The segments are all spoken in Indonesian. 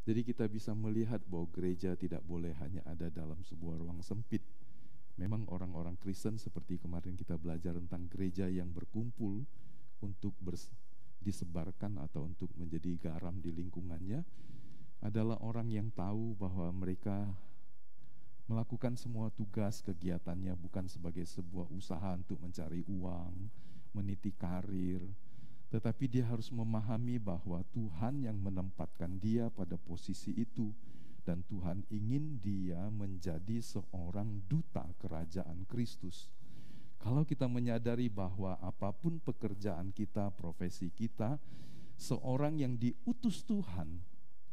Jadi kita bisa melihat bahwa gereja tidak boleh hanya ada dalam sebuah ruang sempit. Memang orang-orang Kristen seperti kemarin kita belajar tentang gereja yang berkumpul untuk disebarkan atau untuk menjadi garam di lingkungannya, adalah orang yang tahu bahwa mereka melakukan semua tugas kegiatannya bukan sebagai sebuah usaha untuk mencari uang, meniti karir, tetapi dia harus memahami bahwa Tuhan yang menempatkan dia pada posisi itu, dan Tuhan ingin dia menjadi seorang duta kerajaan Kristus. Kalau kita menyadari bahwa apapun pekerjaan kita, profesi kita, seorang yang diutus Tuhan,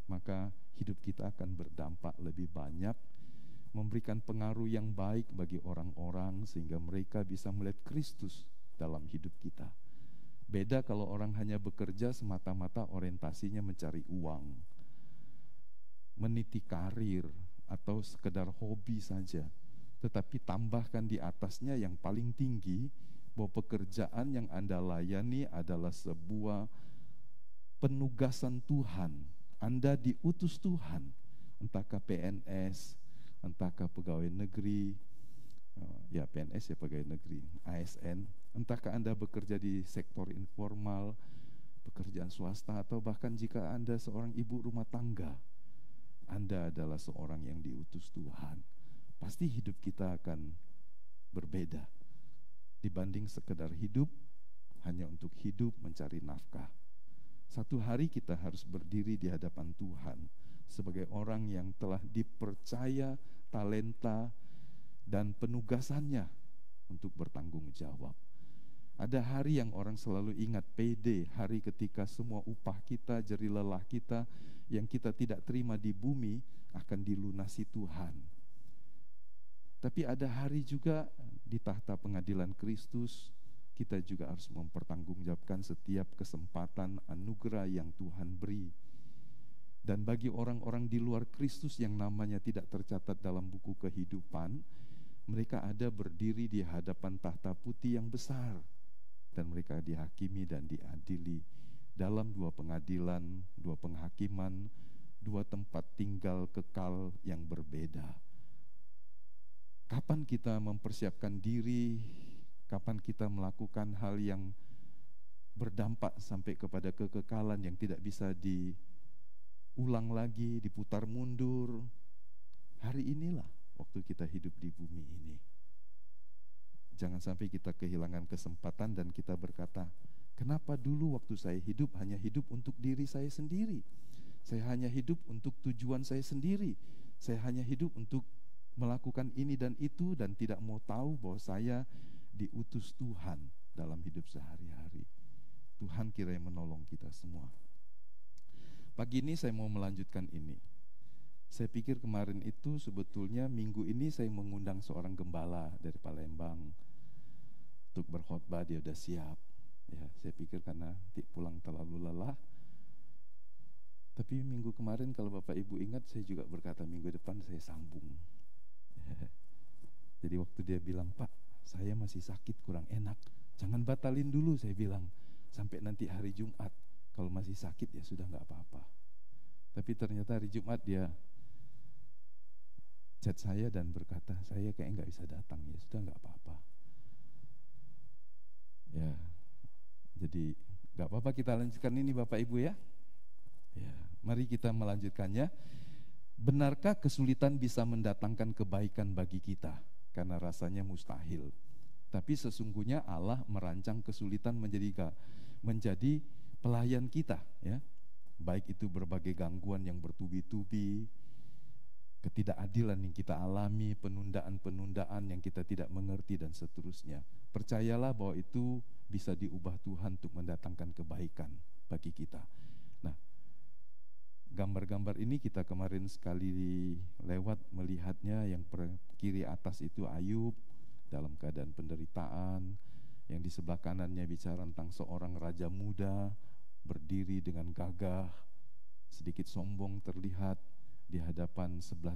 maka hidup kita akan berdampak lebih banyak, memberikan pengaruh yang baik bagi orang-orang sehingga mereka bisa melihat Kristus dalam hidup kita. Beda kalau orang hanya bekerja semata-mata orientasinya mencari uang, meniti karir, atau sekedar hobi saja. Tetapi tambahkan di atasnya yang paling tinggi, bahwa pekerjaan yang Anda layani adalah sebuah penugasan Tuhan. Anda diutus Tuhan, entahkah PNS, entahkah pegawai negeri, ya PNS ya pegawai negeri, ASN, entahkah Anda bekerja di sektor informal, pekerjaan swasta, atau bahkan jika Anda seorang ibu rumah tangga, Anda adalah seorang yang diutus Tuhan. Pasti hidup kita akan berbeda dibanding sekedar hidup hanya untuk hidup mencari nafkah. Satu hari kita harus berdiri di hadapan Tuhan sebagai orang yang telah dipercaya talenta dan penugasannya untuk bertanggung jawab. Ada hari yang orang selalu ingat, PD, hari ketika semua upah kita, jerih lelah kita yang kita tidak terima di bumi akan dilunasi Tuhan. Tapi ada hari juga di tahta pengadilan Kristus, kita juga harus mempertanggungjawabkan setiap kesempatan anugerah yang Tuhan beri. Dan bagi orang-orang di luar Kristus yang namanya tidak tercatat dalam buku kehidupan, mereka ada berdiri di hadapan tahta putih yang besar, dan mereka dihakimi dan diadili dalam dua pengadilan, dua penghakiman, dua tempat tinggal kekal yang berbeda. Kapan kita mempersiapkan diri, kapan kita melakukan hal yang berdampak sampai kepada kekekalan yang tidak bisa diulang lagi, diputar mundur. Hari inilah waktu kita hidup di bumi ini. Jangan sampai kita kehilangan kesempatan dan kita berkata, kenapa dulu waktu saya hidup hanya hidup untuk diri saya sendiri? Saya hanya hidup untuk tujuan saya sendiri. Saya hanya hidup untuk melakukan ini dan itu dan tidak mau tahu bahwa saya diutus Tuhan dalam hidup sehari-hari. Tuhan kiranya menolong kita semua. Pagi ini saya mau melanjutkan ini. Saya pikir kemarin itu sebetulnya minggu ini saya mengundang seorang gembala dari Palembang untuk berkhotbah, dia sudah siap. Ya, saya pikir karena pulang terlalu lelah. Tapi minggu kemarin kalau Bapak Ibu ingat, saya juga berkata minggu depan saya sambung. Jadi waktu dia bilang, Pak, saya masih sakit, kurang enak, jangan batalin dulu, saya bilang, sampai nanti hari Jumat. Kalau masih sakit ya sudah gak apa-apa. Tapi ternyata hari Jumat dia chat saya dan berkata, saya kayaknya gak bisa datang, ya sudah gak apa-apa. Ya, jadi gak apa-apa, kita lanjutkan ini Bapak Ibu ya. Ya, mari kita melanjutkannya. Benarkah kesulitan bisa mendatangkan kebaikan bagi kita? Karena rasanya mustahil. Tapi sesungguhnya Allah merancang kesulitan menjadi pelayan kita, ya. Baik itu berbagai gangguan yang bertubi-tubi, ketidakadilan yang kita alami, penundaan-penundaan yang kita tidak mengerti dan seterusnya. Percayalah bahwa itu bisa diubah Tuhan untuk mendatangkan kebaikan bagi kita. Nah, gambar-gambar ini kita kemarin sekali lewat melihatnya. Yang kiri atas itu Ayub dalam keadaan penderitaan, yang di sebelah kanannya bicara tentang seorang raja muda berdiri dengan gagah, sedikit sombong terlihat di hadapan 10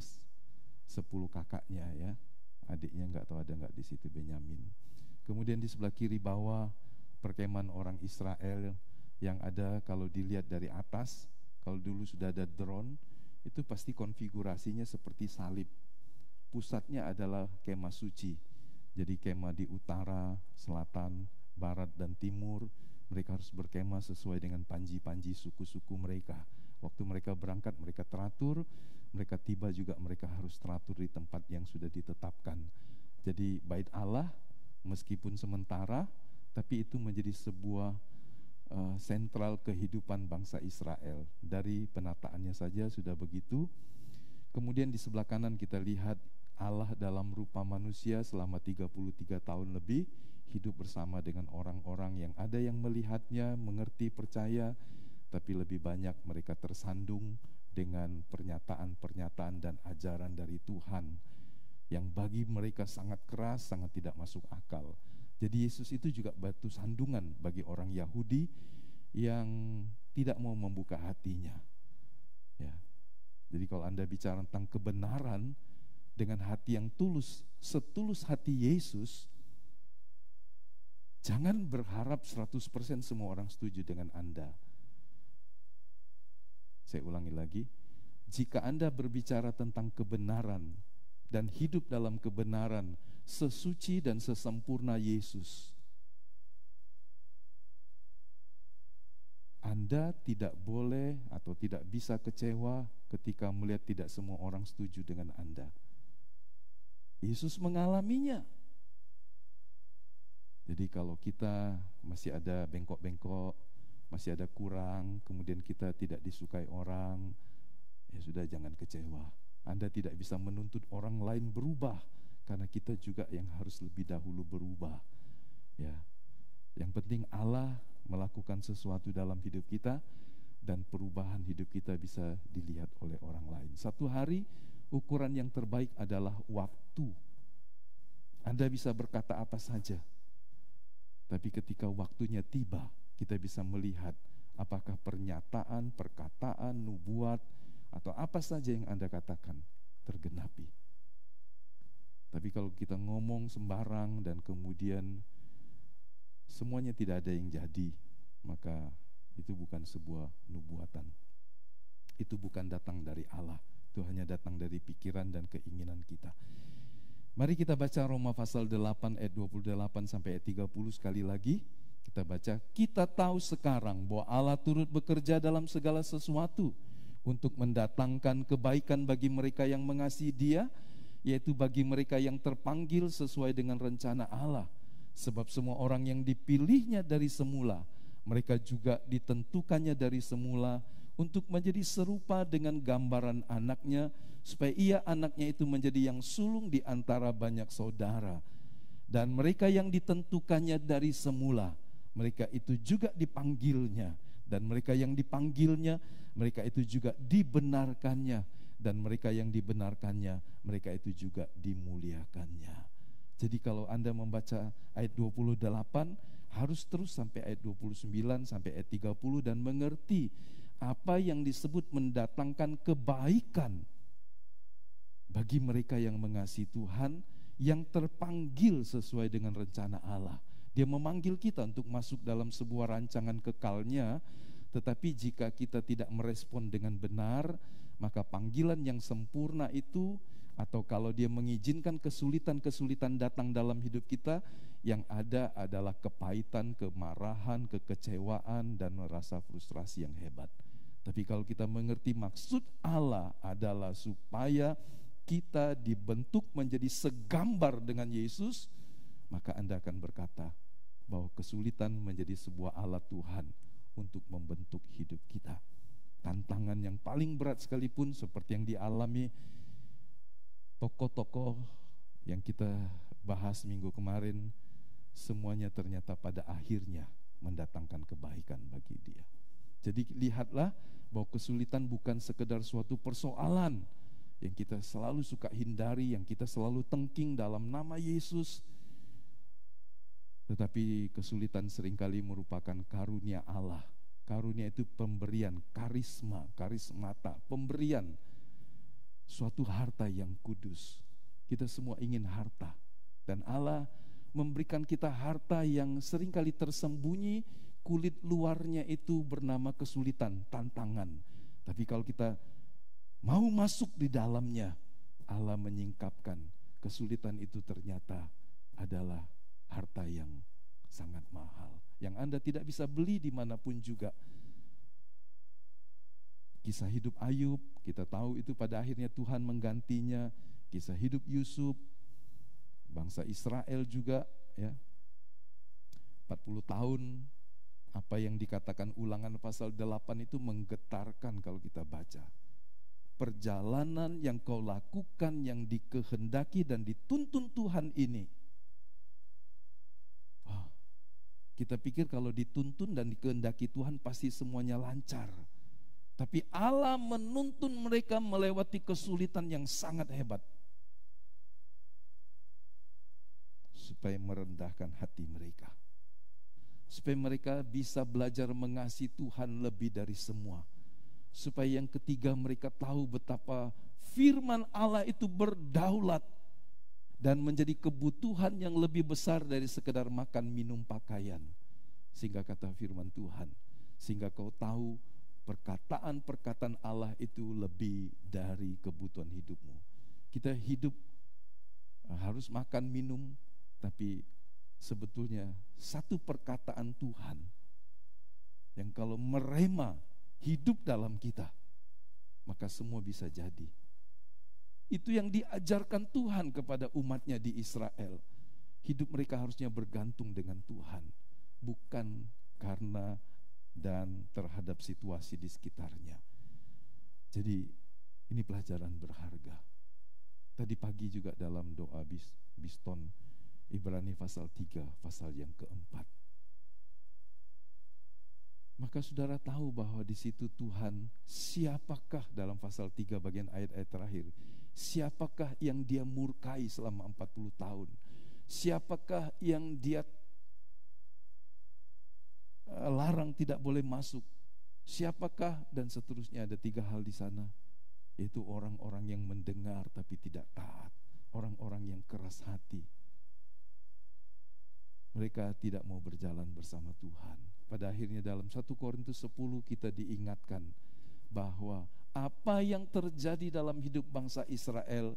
kakaknya, ya. Adiknya nggak tahu ada nggak di situ, Benyamin. Kemudian di sebelah kiri bawah perkemahan orang Israel yang ada kalau dilihat dari atas. Kalau dulu sudah ada drone, itu pasti konfigurasinya seperti salib. Pusatnya adalah kemah suci. Jadi kemah di utara, selatan, barat, dan timur. Mereka harus berkemah sesuai dengan panji-panji suku-suku mereka. Waktu mereka berangkat, mereka teratur. Mereka tiba juga, mereka harus teratur di tempat yang sudah ditetapkan. Jadi bait Allah meskipun sementara, tapi itu menjadi sebuah sentral kehidupan bangsa Israel. Dari penataannya saja sudah begitu. Kemudian di sebelah kanan kita lihat Allah dalam rupa manusia selama 33 tahun lebih hidup bersama dengan orang-orang yang ada yang melihatnya, mengerti, percaya, tapi lebih banyak mereka tersandung dengan pernyataan-pernyataan dan ajaran dari Tuhan yang bagi mereka sangat keras, sangat tidak masuk akal. Jadi Yesus itu juga batu sandungan bagi orang Yahudi yang tidak mau membuka hatinya. Ya. Jadi kalau Anda bicara tentang kebenaran dengan hati yang tulus, setulus hati Yesus, jangan berharap 100% semua orang setuju dengan Anda. Saya ulangi lagi, jika Anda berbicara tentang kebenaran dan hidup dalam kebenaran sesuci dan sesempurna Yesus, Anda tidak boleh atau tidak bisa kecewa ketika melihat tidak semua orang setuju dengan Anda. Yesus mengalaminya. Jadi kalau kita masih ada bengkok-bengkok, masih ada kurang, kemudian kita tidak disukai orang, ya sudah, jangan kecewa. Anda tidak bisa menuntut orang lain berubah, karena kita juga yang harus lebih dahulu berubah. Ya, yang penting Allah melakukan sesuatu dalam hidup kita, dan perubahan hidup kita bisa dilihat oleh orang lain. Satu hari, ukuran yang terbaik adalah waktu. Anda bisa berkata apa saja, tapi ketika waktunya tiba, kita bisa melihat apakah pernyataan, perkataan, nubuat, atau apa saja yang Anda katakan tergenapi. Tapi kalau kita ngomong sembarang dan kemudian semuanya tidak ada yang jadi, maka itu bukan sebuah nubuatan. Itu bukan datang dari Allah. Itu hanya datang dari pikiran dan keinginan kita. Mari kita baca Roma pasal 8 ayat 28 sampai ayat 30 sekali lagi. Kita baca, kita tahu sekarang bahwa Allah turut bekerja dalam segala sesuatu untuk mendatangkan kebaikan bagi mereka yang mengasihi Dia, yaitu bagi mereka yang terpanggil sesuai dengan rencana Allah. Sebab semua orang yang dipilihnya dari semula, mereka juga ditentukannya dari semula untuk menjadi serupa dengan gambaran anaknya, supaya ia anaknya itu menjadi yang sulung di antara banyak saudara. Dan mereka yang ditentukannya dari semula, mereka itu juga dipanggilnya. Dan mereka yang dipanggilnya, mereka itu juga dibenarkannya. Dan mereka yang dibenarkannya, mereka itu juga dimuliakannya. Jadi kalau Anda membaca ayat 28, harus terus sampai ayat 29 sampai ayat 30 dan mengerti apa yang disebut mendatangkan kebaikan bagi mereka yang mengasihi Tuhan, yang terpanggil sesuai dengan rencana Allah. Dia memanggil kita untuk masuk dalam sebuah rancangan kekalnya, tetapi jika kita tidak merespon dengan benar, maka panggilan yang sempurna itu, atau kalau dia mengizinkan kesulitan-kesulitan datang dalam hidup kita, yang ada adalah kepahitan, kemarahan, kekecewaan, dan rasa frustrasi yang hebat. Tapi kalau kita mengerti maksud Allah adalah supaya kita dibentuk menjadi segambar dengan Yesus, maka Anda akan berkata bahwa kesulitan menjadi sebuah alat Tuhan untuk membentuk hidup kita. Tantangan yang paling berat sekalipun seperti yang dialami tokoh-tokoh yang kita bahas minggu kemarin, semuanya ternyata pada akhirnya mendatangkan kebaikan bagi dia. Jadi lihatlah bahwa kesulitan bukan sekedar suatu persoalan yang kita selalu suka hindari, yang kita selalu tengking dalam nama Yesus. Tetapi kesulitan seringkali merupakan karunia Allah. Karunia itu pemberian, karisma, karismata, pemberian suatu harta yang kudus. Kita semua ingin harta, dan Allah memberikan kita harta yang seringkali tersembunyi. Kulit luarnya itu bernama kesulitan, tantangan. Tapi kalau kita mau masuk di dalamnya, Allah menyingkapkan kesulitan itu ternyata adalah harta yang sangat mahal, yang Anda tidak bisa beli dimanapun juga. Kisah hidup Ayub, kita tahu itu pada akhirnya Tuhan menggantinya. Kisah hidup Yusuf, bangsa Israel juga, ya, 40 tahun. Apa yang dikatakan Ulangan pasal 8 itu menggetarkan kalau kita baca. Perjalanan yang kau lakukan, yang dikehendaki dan dituntun Tuhan ini. Wah, kita pikir kalau dituntun dan dikehendaki Tuhan pasti semuanya lancar. Tapi Allah menuntun mereka melewati kesulitan yang sangat hebat, supaya merendahkan hati mereka, supaya mereka bisa belajar mengasihi Tuhan lebih dari semua, supaya yang ketiga mereka tahu betapa firman Allah itu berdaulat dan menjadi kebutuhan yang lebih besar dari sekedar makan, minum, pakaian. Sehingga kata firman Tuhan, sehingga kau tahu perkataan-perkataan Allah itu lebih dari kebutuhan hidupmu. Kita hidup harus makan, minum, tapi sebetulnya satu perkataan Tuhan yang kalau merema hidup dalam kita, maka semua bisa jadi. Itu yang diajarkan Tuhan kepada umatnya di Israel. Hidup mereka harusnya bergantung dengan Tuhan, bukan karena dan terhadap situasi di sekitarnya. Jadi ini pelajaran berharga. Tadi pagi juga dalam doa Biston, Ibrani pasal 3, pasal yang keempat. Maka saudara tahu bahwa di situ Tuhan, siapakah dalam pasal 3 bagian ayat-ayat terakhir, siapakah yang dia murkai selama 40 tahun? Siapakah yang dia larang tidak boleh masuk? Siapakah? Dan seterusnya, ada 3 hal di sana, yaitu orang-orang yang mendengar tapi tidak taat, orang-orang yang keras hati. Mereka tidak mau berjalan bersama Tuhan. Pada akhirnya dalam 1 Korintus 10 kita diingatkan bahwa apa yang terjadi dalam hidup bangsa Israel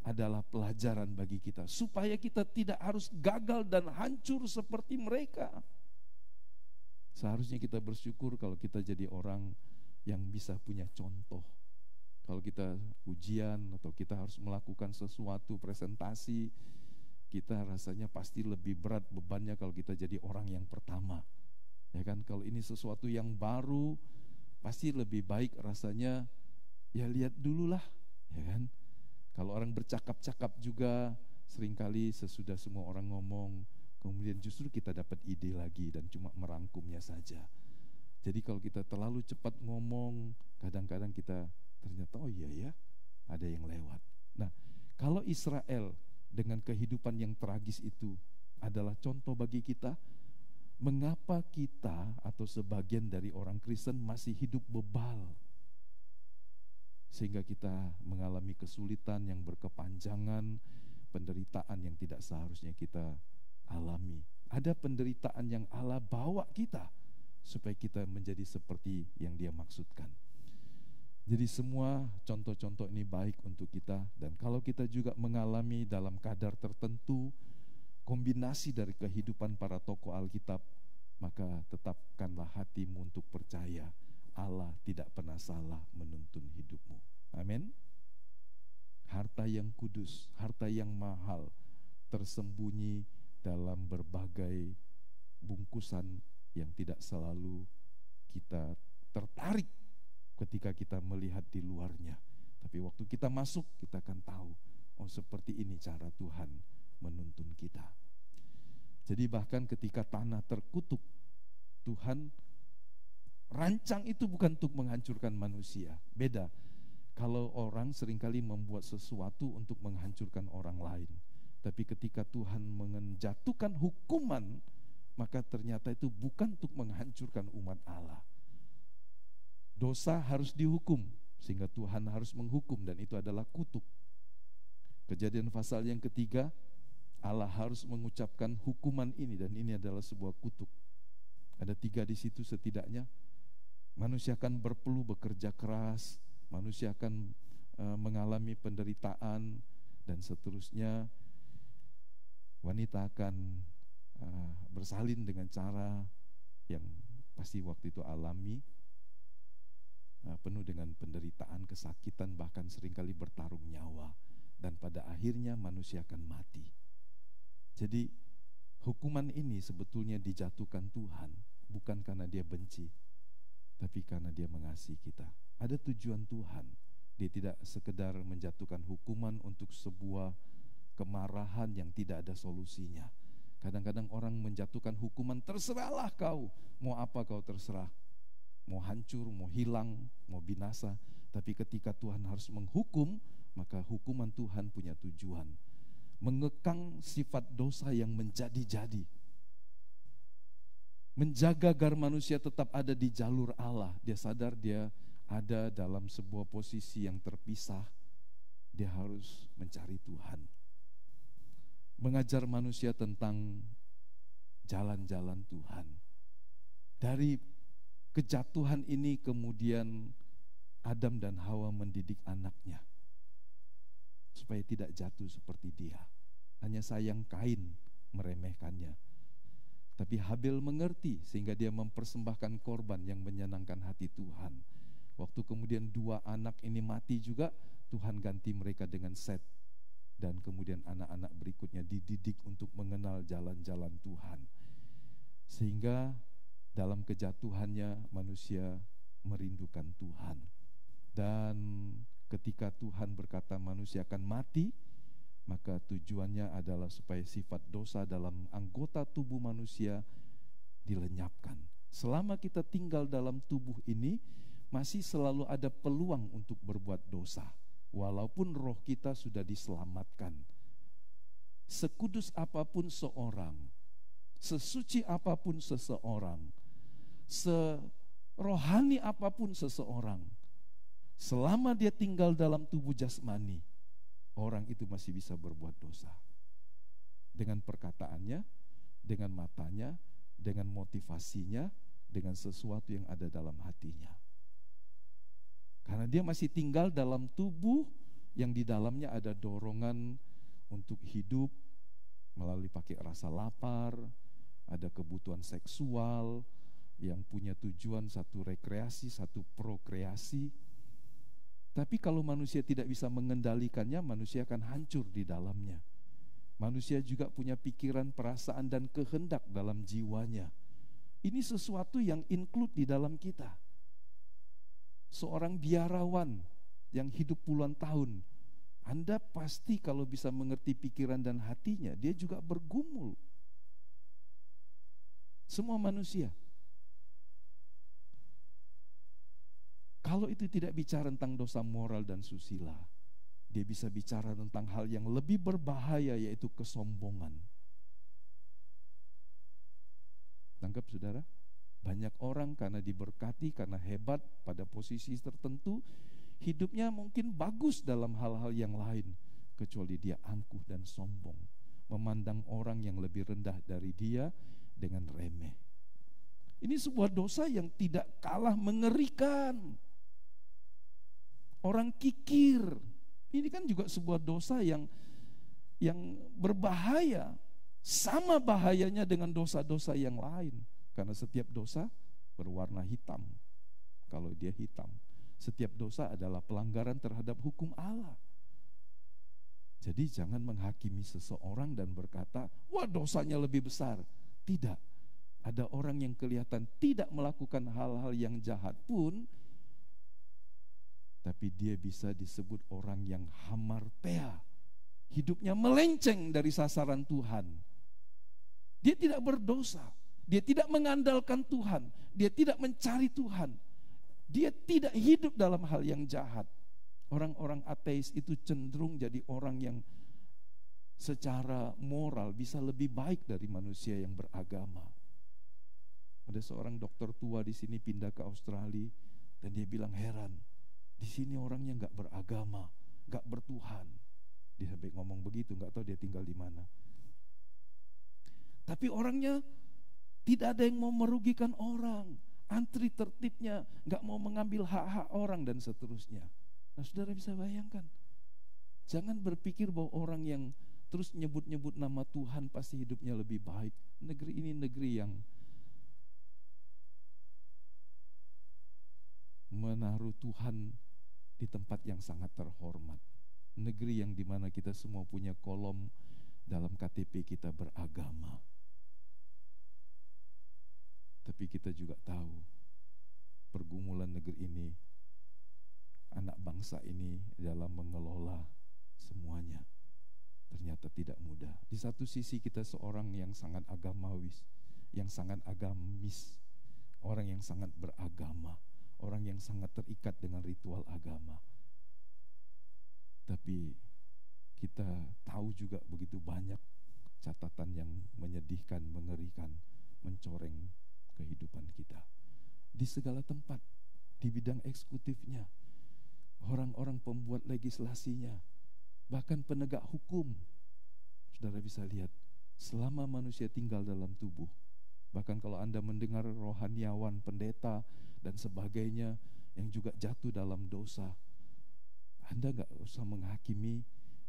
adalah pelajaran bagi kita, supaya kita tidak harus gagal dan hancur seperti mereka. Seharusnya kita bersyukur kalau kita jadi orang yang bisa punya contoh. Kalau kita ujian atau kita harus melakukan sesuatu presentasi, kita rasanya pasti lebih berat bebannya kalau kita jadi orang yang pertama. Ya kan, kalau ini sesuatu yang baru, pasti lebih baik rasanya ya lihat dulu lah, ya kan. Kalau orang bercakap-cakap juga, seringkali sesudah semua orang ngomong, kemudian justru kita dapat ide lagi dan cuma merangkumnya saja. Jadi kalau kita terlalu cepat ngomong, kadang-kadang kita ternyata oh iya ya, ada yang lewat. Nah, kalau Israel dengan kehidupan yang tragis itu adalah contoh bagi kita, mengapa kita atau sebagian dari orang Kristen masih hidup bebal, sehingga kita mengalami kesulitan yang berkepanjangan, penderitaan yang tidak seharusnya kita alami. Ada penderitaan yang Allah bawa kita supaya kita menjadi seperti yang Dia maksudkan. Jadi semua contoh-contoh ini baik untuk kita, dan kalau kita juga mengalami dalam kadar tertentu kombinasi dari kehidupan para tokoh Alkitab, maka tetapkanlah hatimu untuk percaya Allah tidak pernah salah menuntun hidupmu. Amin. Harta yang kudus, harta yang mahal, tersembunyi dalam berbagai bungkusan yang tidak selalu kita tertarik ketika kita melihat di luarnya. Tapi waktu kita masuk, kita akan tahu, oh seperti ini cara Tuhan menuntun kita. Jadi bahkan ketika tanah terkutuk, Tuhan rancang itu bukan untuk menghancurkan manusia. Beda. Kalau orang seringkali membuat sesuatu untuk menghancurkan orang lain. Tapi ketika Tuhan menjatuhkan hukuman, maka ternyata itu bukan untuk menghancurkan umat Allah. Dosa harus dihukum, sehingga Tuhan harus menghukum, dan itu adalah kutuk. Kejadian pasal yang ketiga, Allah harus mengucapkan hukuman ini, dan ini adalah sebuah kutuk. Ada 3 di situ setidaknya. Manusia akan berpeluh bekerja keras, manusia akan mengalami penderitaan dan seterusnya, wanita akan bersalin dengan cara yang pasti waktu itu alami, penuh dengan penderitaan, kesakitan, bahkan seringkali bertarung nyawa, dan pada akhirnya manusia akan mati. Jadi hukuman ini sebetulnya dijatuhkan Tuhan bukan karena dia benci, tapi karena dia mengasihi kita. Ada tujuan Tuhan. Dia tidak sekedar menjatuhkan hukuman untuk sebuah kemarahan yang tidak ada solusinya. Kadang-kadang orang menjatuhkan hukuman, terserahlah kau, mau apa kau terserah, mau hancur, mau hilang, mau binasa. Tapi ketika Tuhan harus menghukum, maka hukuman Tuhan punya tujuan, mengekang sifat dosa yang menjadi-jadi, menjaga agar manusia tetap ada di jalur Allah. Dia sadar dia ada dalam sebuah posisi yang terpisah, dia harus mencari Tuhan, mengajar manusia tentang jalan-jalan Tuhan. Dari kejatuhan ini kemudian Adam dan Hawa mendidik anaknya supaya tidak jatuh seperti dia. Hanya sayang Kain meremehkannya. Tapi Habel mengerti sehingga dia mempersembahkan korban yang menyenangkan hati Tuhan. Waktu kemudian dua anak ini mati juga, Tuhan ganti mereka dengan Set. Dan kemudian anak-anak berikutnya dididik untuk mengenal jalan-jalan Tuhan. Sehingga dalam kejatuhannya manusia merindukan Tuhan. Dan ketika Tuhan berkata manusia akan mati, maka tujuannya adalah supaya sifat dosa dalam anggota tubuh manusia dilenyapkan. Selama kita tinggal dalam tubuh ini, masih selalu ada peluang untuk berbuat dosa, walaupun roh kita sudah diselamatkan. Sekudus apapun seorang, sesuci apapun seseorang, serohani apapun seseorang, selama dia tinggal dalam tubuh jasmani, orang itu masih bisa berbuat dosa. Dengan perkataannya, dengan matanya, dengan motivasinya, dengan sesuatu yang ada dalam hatinya. Karena dia masih tinggal dalam tubuh yang di dalamnya ada dorongan untuk hidup melalui pakai rasa lapar, ada kebutuhan seksual yang punya tujuan satu rekreasi, satu prokreasi. Tapi kalau manusia tidak bisa mengendalikannya, manusia akan hancur di dalamnya. Manusia juga punya pikiran, perasaan, dan kehendak dalam jiwanya. Ini sesuatu yang include di dalam kita. Seorang biarawan yang hidup puluhan tahun, Anda pasti kalau bisa mengerti pikiran dan hatinya, dia juga bergumul. Semua manusia. Kalau itu tidak bicara tentang dosa moral dan susila, dia bisa bicara tentang hal yang lebih berbahaya, yaitu kesombongan. Tangkap saudara? Banyak orang karena diberkati, karena hebat pada posisi tertentu, hidupnya mungkin bagus dalam hal-hal yang lain, kecuali dia angkuh dan sombong, memandang orang yang lebih rendah dari dia dengan remeh. Ini sebuah dosa yang tidak kalah mengerikan. Orang kikir, ini kan juga sebuah dosa yang berbahaya, sama bahayanya dengan dosa-dosa yang lain. Karena setiap dosa berwarna hitam. Kalau dia hitam, setiap dosa adalah pelanggaran terhadap hukum Allah. Jadi jangan menghakimi seseorang dan berkata, wah dosanya lebih besar. Tidak. Ada orang yang kelihatan tidak melakukan hal-hal yang jahat pun, tapi dia bisa disebut orang yang hamartia. Hidupnya melenceng dari sasaran Tuhan. Dia tidak berdosa. Dia tidak mengandalkan Tuhan. Dia tidak mencari Tuhan. Dia tidak hidup dalam hal yang jahat. Orang-orang ateis itu cenderung jadi orang yang secara moral bisa lebih baik dari manusia yang beragama. Ada seorang dokter tua di sini pindah ke Australia dan dia bilang heran, di sini orangnya nggak beragama, nggak bertuhan. Dia sampai ngomong begitu, nggak tahu dia tinggal di mana. Tapi orangnya tidak ada yang mau merugikan orang, antri tertibnya, nggak mau mengambil hak-hak orang dan seterusnya. Nah, saudara bisa bayangkan. Jangan berpikir bahwa orang yang terus nyebut-nyebut nama Tuhan pasti hidupnya lebih baik. Negeri ini negeri yang menaruh Tuhan di tempat yang sangat terhormat. Negeri yang dimana kita semua punya kolom dalam KTP kita beragama. Tapi kita juga tahu pergumulan negeri ini, anak bangsa ini dalam mengelola semuanya ternyata tidak mudah. Di satu sisi kita seorang yang sangat agamawis, yang sangat agamis, orang yang sangat beragama, orang yang sangat terikat dengan ritual agama. Tapi kita tahu juga begitu banyak catatan yang menyedihkan, mengerikan, mencoreng kehidupan kita. Di segala tempat, di bidang eksekutifnya, orang-orang pembuat legislasinya, bahkan penegak hukum. Saudara bisa lihat, selama manusia tinggal dalam tubuh, bahkan kalau Anda mendengar rohaniawan, pendeta, dan sebagainya yang juga jatuh dalam dosa, Anda gak usah menghakimi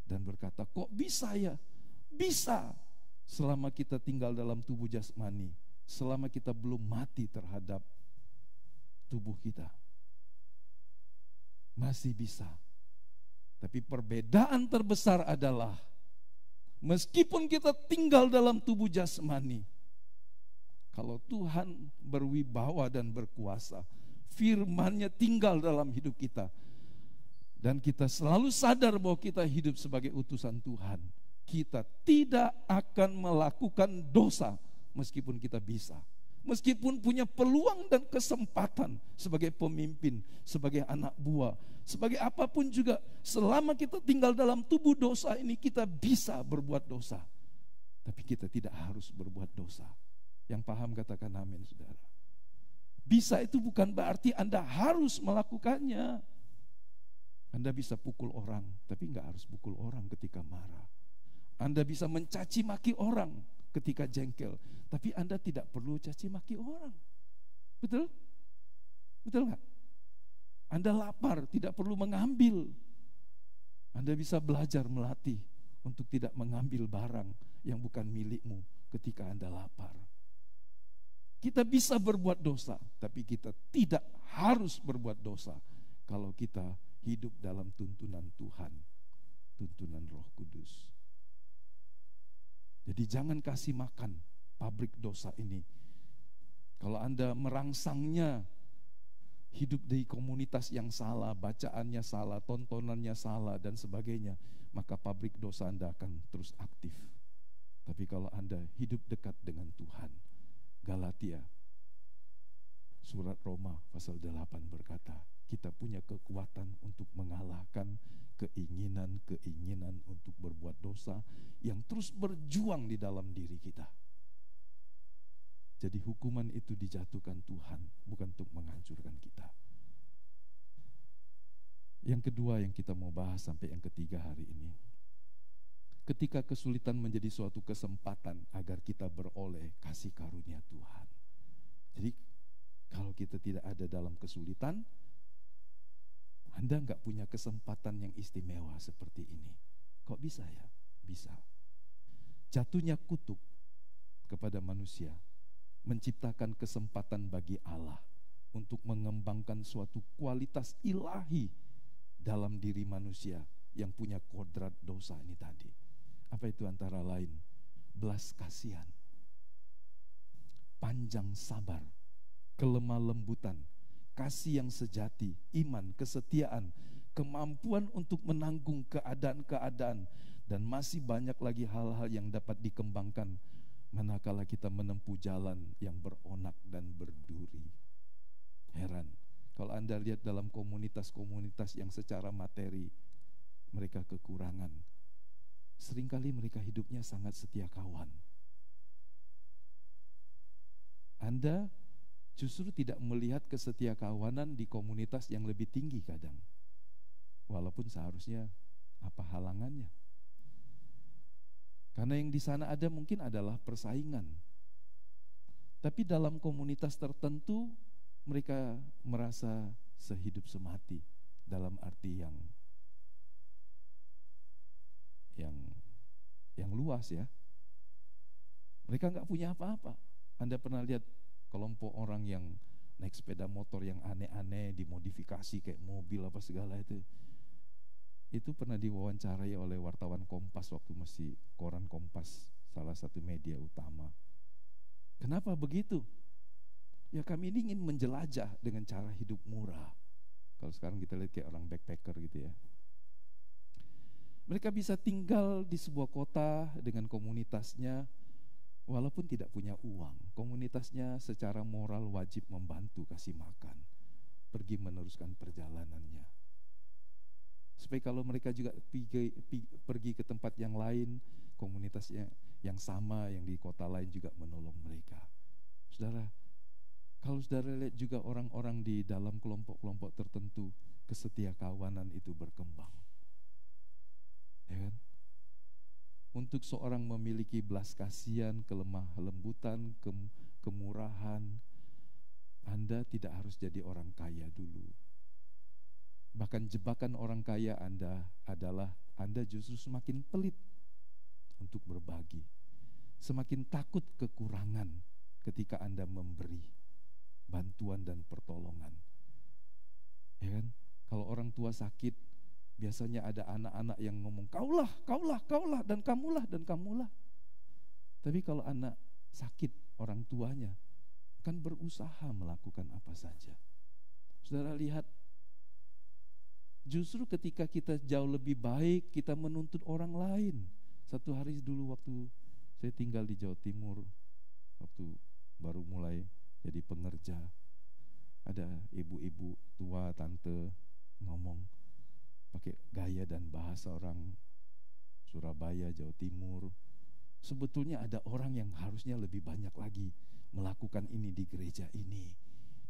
dan berkata, kok bisa ya? Bisa, selama kita tinggal dalam tubuh jasmani, selama kita belum mati terhadap tubuh kita, masih bisa. Tapi perbedaan terbesar adalah meskipun kita tinggal dalam tubuh jasmani, kalau Tuhan berwibawa dan berkuasa, firman-Nya tinggal dalam hidup kita, dan kita selalu sadar bahwa kita hidup sebagai utusan Tuhan, kita tidak akan melakukan dosa meskipun kita bisa. Meskipun punya peluang dan kesempatan sebagai pemimpin, sebagai anak buah, sebagai apapun juga, selama kita tinggal dalam tubuh dosa ini, kita bisa berbuat dosa. Tapi kita tidak harus berbuat dosa. Yang paham katakan amin, saudara. Bisa itu bukan berarti Anda harus melakukannya. Anda bisa pukul orang, tapi nggak harus pukul orang ketika marah. Anda bisa mencaci maki orang ketika jengkel, tapi Anda tidak perlu caci maki orang. Betul? Betul nggak? Anda lapar, tidak perlu mengambil. Anda bisa belajar melatih untuk tidak mengambil barang yang bukan milikmu ketika Anda lapar. Kita bisa berbuat dosa, tapi kita tidak harus berbuat dosa kalau kita hidup dalam tuntunan Tuhan, tuntunan Roh Kudus. Jadi jangan kasih makan pabrik dosa ini. Kalau Anda merangsangnya hidup di komunitas yang salah, bacaannya salah, tontonannya salah, dan sebagainya, maka pabrik dosa Anda akan terus aktif. Tapi kalau Anda hidup dekat dengan Tuhan, Galatia, surat Roma pasal 8 berkata, kita punya kekuatan untuk mengalahkan keinginan-keinginan untuk berbuat dosa yang terus berjuang di dalam diri kita. Jadi hukuman itu dijatuhkan Tuhan, bukan untuk menghancurkan kita. Yang kedua yang kita mau bahas sampai yang ketiga hari ini, ketika kesulitan menjadi suatu kesempatan agar kita beroleh kasih karunia Tuhan. Jadi kalau kita tidak ada dalam kesulitan, Anda nggak punya kesempatan yang istimewa seperti ini. Kok bisa ya? Bisa. Jatuhnya kutuk kepada manusia menciptakan kesempatan bagi Allah untuk mengembangkan suatu kualitas ilahi dalam diri manusia yang punya kodrat dosa ini tadi. Apa itu? Antara lain belas kasihan, panjang sabar, kelemah lembutan, kasih yang sejati, iman, kesetiaan, kemampuan untuk menanggung keadaan-keadaan, dan masih banyak lagi hal-hal yang dapat dikembangkan manakala kita menempuh jalan yang beronak dan berduri. Heran, kalau Anda lihat dalam komunitas-komunitas yang secara materi mereka kekurangan, seringkali mereka hidupnya sangat setia kawan. Anda justru tidak melihat kesetia kawanan di komunitas yang lebih tinggi kadang. Walaupun seharusnya apa halangannya? Karena yang di sana ada mungkin adalah persaingan. Tapi dalam komunitas tertentu mereka merasa sehidup semati dalam arti yang yang luas ya. Mereka nggak punya apa-apa. Anda pernah lihat kelompok orang yang naik sepeda motor yang aneh-aneh, dimodifikasi kayak mobil apa segala itu. Itu pernah diwawancarai oleh wartawan Kompas waktu masih koran Kompas, salah satu media utama. Kenapa begitu? Ya kami ini ingin menjelajah dengan cara hidup murah. Kalau sekarang kita lihat kayak orang backpacker gitu ya. Mereka bisa tinggal di sebuah kota dengan komunitasnya walaupun tidak punya uang. Komunitasnya secara moral wajib membantu kasih makan, pergi meneruskan perjalanannya. Supaya kalau mereka juga pergi ke tempat yang lain, komunitasnya yang sama yang di kota lain juga menolong mereka. Saudara, kalau saudara lihat juga orang-orang di dalam kelompok-kelompok tertentu, kesetiakawanan itu berkembang. Ya kan? Untuk seorang memiliki belas kasihan, kelemah lembutan, kemurahan, Anda tidak harus jadi orang kaya dulu. Bahkan jebakan orang kaya Anda adalah Anda justru semakin pelit untuk berbagi, semakin takut kekurangan ketika Anda memberi bantuan dan pertolongan. Ya kan? Kalau orang tua sakit, biasanya ada anak-anak yang ngomong, kaulah, dan kamulah. Tapi kalau anak sakit, orang tuanya kan berusaha melakukan apa saja. Saudara lihat, justru ketika kita jauh lebih baik, kita menuntut orang lain. Satu hari dulu waktu saya tinggal di Jawa Timur, waktu baru mulai jadi pengerja, ada ibu-ibu tua, tante ngomong pakai gaya dan bahasa orang Surabaya, Jawa Timur. Sebetulnya ada orang yang harusnya lebih banyak lagi melakukan ini di gereja ini.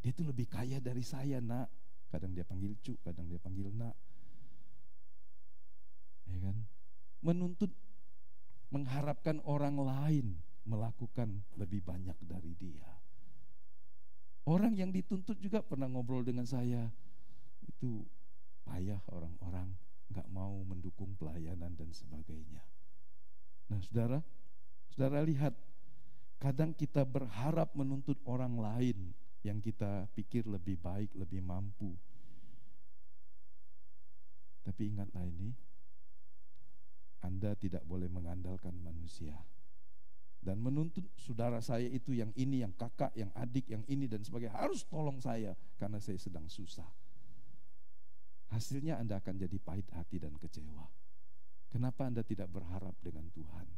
Dia itu lebih kaya dari saya, nak. Kadang dia panggil cu, kadang dia panggil nak. Ya kan? Menuntut, mengharapkan orang lain melakukan lebih banyak dari dia. Orang yang dituntut juga pernah ngobrol dengan saya, itu payah orang-orang, gak mau mendukung pelayanan dan sebagainya. Nah saudara lihat, kadang kita berharap menuntut orang lain yang kita pikir lebih baik, lebih mampu. Tapi ingatlah ini, Anda tidak boleh mengandalkan manusia dan menuntut saudara saya itu yang ini, yang kakak, yang adik, yang ini dan sebagainya harus tolong saya karena saya sedang susah. Hasilnya Anda akan jadi pahit hati dan kecewa. Kenapa Anda tidak berharap dengan Tuhan?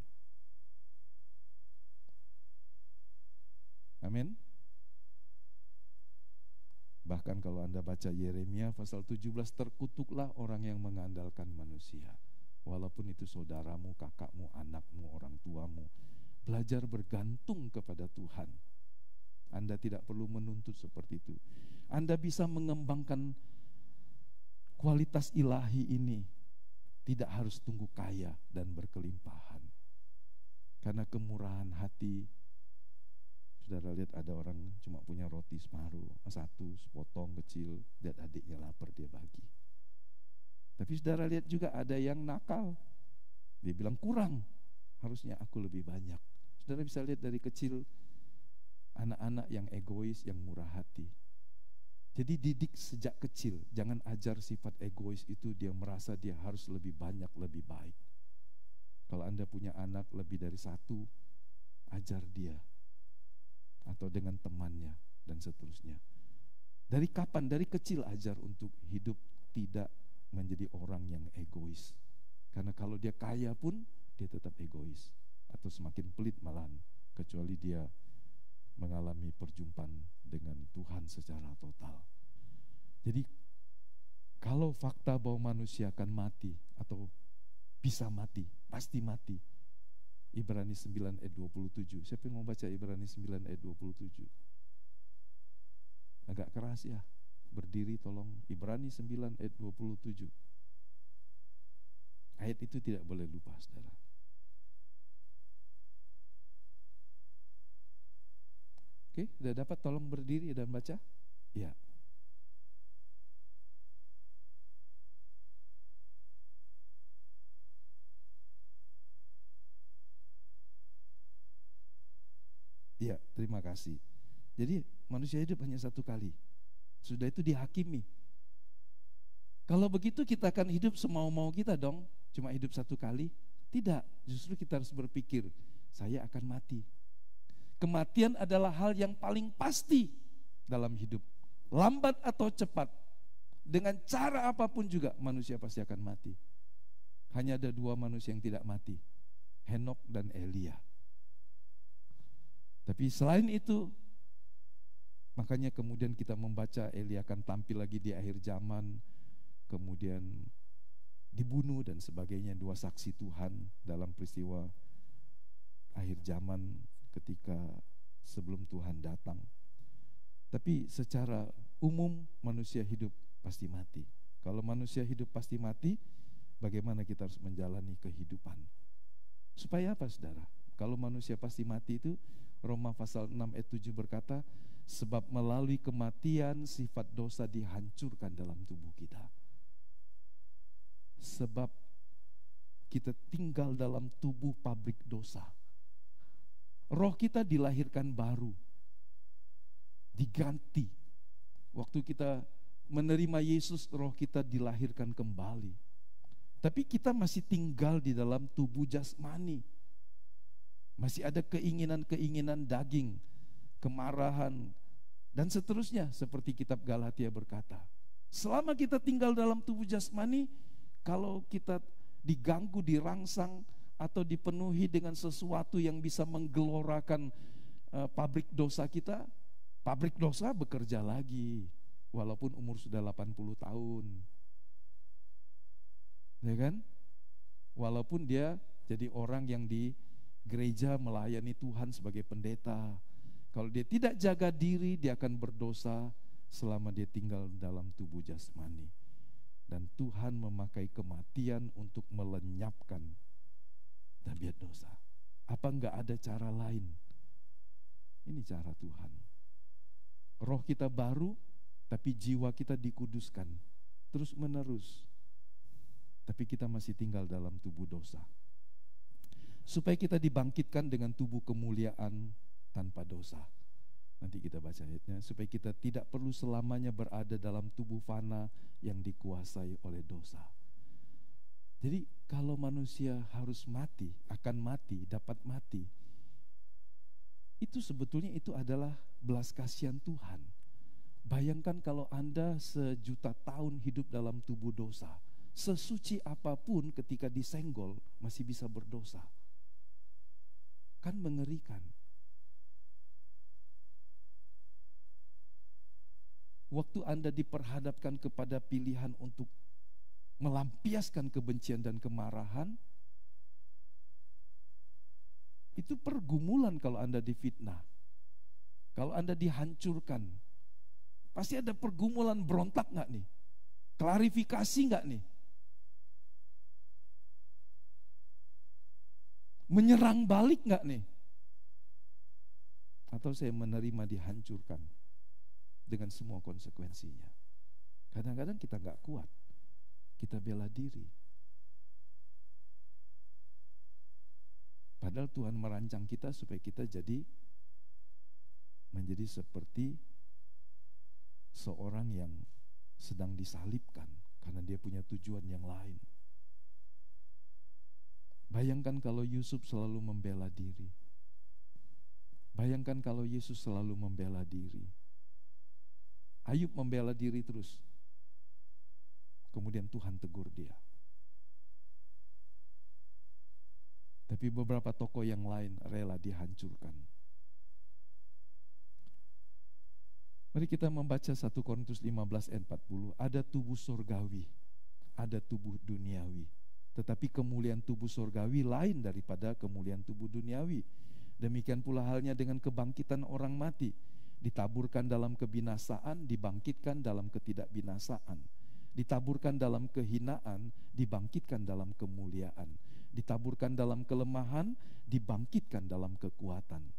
Amin. Bahkan kalau Anda baca Yeremia pasal 17, terkutuklah orang yang mengandalkan manusia. Walaupun itu saudaramu, kakakmu, anakmu, orang tuamu. Belajar bergantung kepada Tuhan. Anda tidak perlu menuntut seperti itu. Anda bisa mengembangkan kualitas ilahi ini. Tidak harus tunggu kaya dan berkelimpahan. Karena kemurahan hati. Saudara lihat ada orang cuma punya roti separuh, satu sepotong kecil, lihat adiknya lapar dia bagi. Tapi saudara lihat juga ada yang nakal. Dia bilang kurang, harusnya aku lebih banyak. Saudara bisa lihat dari kecil anak-anak yang egois, yang murah hati. Jadi didik sejak kecil, jangan ajar sifat egois itu, dia merasa dia harus lebih banyak, lebih baik. Kalau Anda punya anak lebih dari satu, ajar dia. Atau dengan temannya dan seterusnya. Dari kapan? Dari kecil ajar untuk hidup tidak menjadi orang yang egois. Karena kalau dia kaya pun dia tetap egois atau semakin pelit malahan, kecuali dia mengalami perjumpaan dengan Tuhan secara total. Jadi kalau fakta bahwa manusia akan mati atau bisa mati, pasti mati. Ibrani 9 ayat 27. Siapa yang mau baca Ibrani 9 ayat 27? Agak keras ya. Berdiri tolong. Ibrani 9 ayat 27. Ayat itu tidak boleh lupa, saudara. Oke, sudah dapat, tolong berdiri dan baca. Ya. Ya, terima kasih. Jadi manusia hidup hanya satu kali. Sudah itu dihakimi. Kalau begitu kita akan hidup semau-mau kita dong, cuma hidup satu kali. Tidak, justru kita harus berpikir, saya akan mati. Kematian adalah hal yang paling pasti dalam hidup. Lambat atau cepat, dengan cara apapun juga manusia pasti akan mati. Hanya ada dua manusia yang tidak mati, Henokh dan Elia. Tapi selain itu, makanya kemudian kita membaca Elia akan tampil lagi di akhir zaman, kemudian dibunuh dan sebagainya, dua saksi Tuhan dalam peristiwa akhir zaman ketika sebelum Tuhan datang. Tapi secara umum manusia hidup pasti mati. Kalau manusia hidup pasti mati, bagaimana kita harus menjalani kehidupan? Supaya apa, saudara? Kalau manusia pasti mati itu, Roma pasal 6 ayat 7 berkata, sebab melalui kematian sifat dosa dihancurkan dalam tubuh kita. Sebab kita tinggal dalam tubuh pabrik dosa. Roh kita dilahirkan baru, diganti. Waktu kita menerima Yesus, roh kita dilahirkan kembali. Tapi kita masih tinggal di dalam tubuh jasmani. Masih ada keinginan-keinginan daging, kemarahan, dan seterusnya, seperti kitab Galatia berkata. Selama kita tinggal dalam tubuh jasmani, kalau kita diganggu, dirangsang, atau dipenuhi dengan sesuatu yang bisa menggelorakan pabrik dosa kita, pabrik dosa bekerja lagi, walaupun umur sudah 80 tahun. Ya kan? Walaupun dia jadi orang yang di gereja melayani Tuhan sebagai pendeta, kalau dia tidak jaga diri, dia akan berdosa selama dia tinggal dalam tubuh jasmani. Dan Tuhan memakai kematian untuk melenyapkan tabiat dosa. Apa enggak ada cara lain? Ini cara Tuhan. Roh kita baru, tapi jiwa kita dikuduskan terus menerus. Tapi kita masih tinggal dalam tubuh dosa. Supaya kita dibangkitkan dengan tubuh kemuliaan tanpa dosa. Nanti kita baca ayatnya. Supaya kita tidak perlu selamanya berada dalam tubuh fana yang dikuasai oleh dosa. Jadi kalau manusia harus mati, akan mati, dapat mati, itu sebetulnya itu adalah belas kasihan Tuhan. Bayangkan kalau Anda sejuta tahun hidup dalam tubuh dosa, sesuci apapun ketika disenggol masih bisa berdosa. Kan mengerikan. Waktu Anda diperhadapkan kepada pilihan untuk melampiaskan kebencian dan kemarahan, itu pergumulan. Kalau Anda difitnah, kalau Anda dihancurkan, pasti ada pergumulan. Berontak gak nih? Klarifikasi gak nih? Menyerang balik gak nih? Atau saya menerima dihancurkan dengan semua konsekuensinya? Kadang-kadang kita gak kuat, kita bela diri. Padahal Tuhan merancang kita supaya kita menjadi seperti seorang yang sedang disalibkan karena dia punya tujuan yang lain. Bayangkan kalau Yusuf selalu membela diri. Bayangkan kalau Yesus selalu membela diri. Ayub membela diri terus. Kemudian Tuhan tegur dia. Tapi beberapa tokoh yang lain rela dihancurkan. Mari kita membaca 1 Korintus 15 ayat 40. Ada tubuh surgawi, ada tubuh duniawi. Tetapi kemuliaan tubuh surgawi lain daripada kemuliaan tubuh duniawi. Demikian pula halnya dengan kebangkitan orang mati. Ditaburkan dalam kebinasaan, dibangkitkan dalam ketidakbinasaan. Ditaburkan dalam kehinaan, dibangkitkan dalam kemuliaan. Ditaburkan dalam kelemahan, dibangkitkan dalam kekuatan.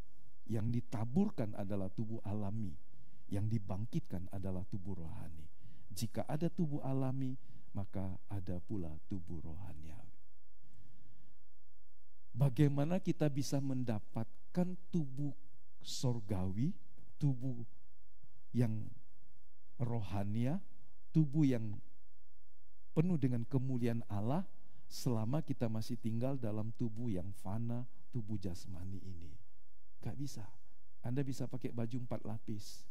Yang ditaburkan adalah tubuh alami, yang dibangkitkan adalah tubuh rohani. Jika ada tubuh alami, maka ada pula tubuh rohaniawi. Bagaimana kita bisa mendapatkan tubuh sorgawi, tubuh yang rohania, tubuh yang penuh dengan kemuliaan Allah, selama kita masih tinggal dalam tubuh yang fana, tubuh jasmani ini. Gak bisa. Anda bisa pakai baju 4 lapis,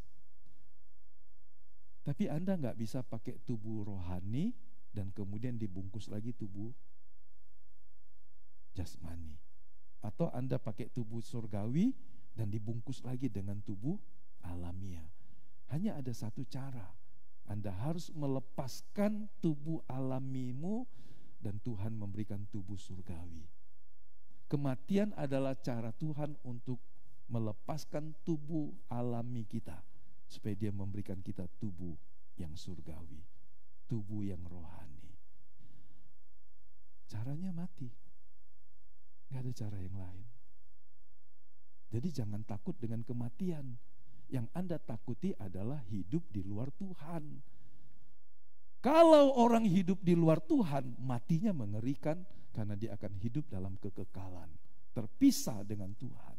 tapi Anda gak bisa pakai tubuh rohani dan kemudian dibungkus lagi tubuh jasmani. Atau Anda pakai tubuh surgawi dan dibungkus lagi dengan tubuh alamiah. Hanya ada satu cara. Anda harus melepaskan tubuh alamimu dan Tuhan memberikan tubuh surgawi. Kematian adalah cara Tuhan untuk melepaskan tubuh alami kita, supaya Dia memberikan kita tubuh yang surgawi, tubuh yang rohani. Caranya mati. Gak ada cara yang lain. Jadi jangan takut dengan kematian. Yang Anda takuti adalah hidup di luar Tuhan. Kalau orang hidup di luar Tuhan, matinya mengerikan, karena dia akan hidup dalam kekekalan, terpisah dengan Tuhan.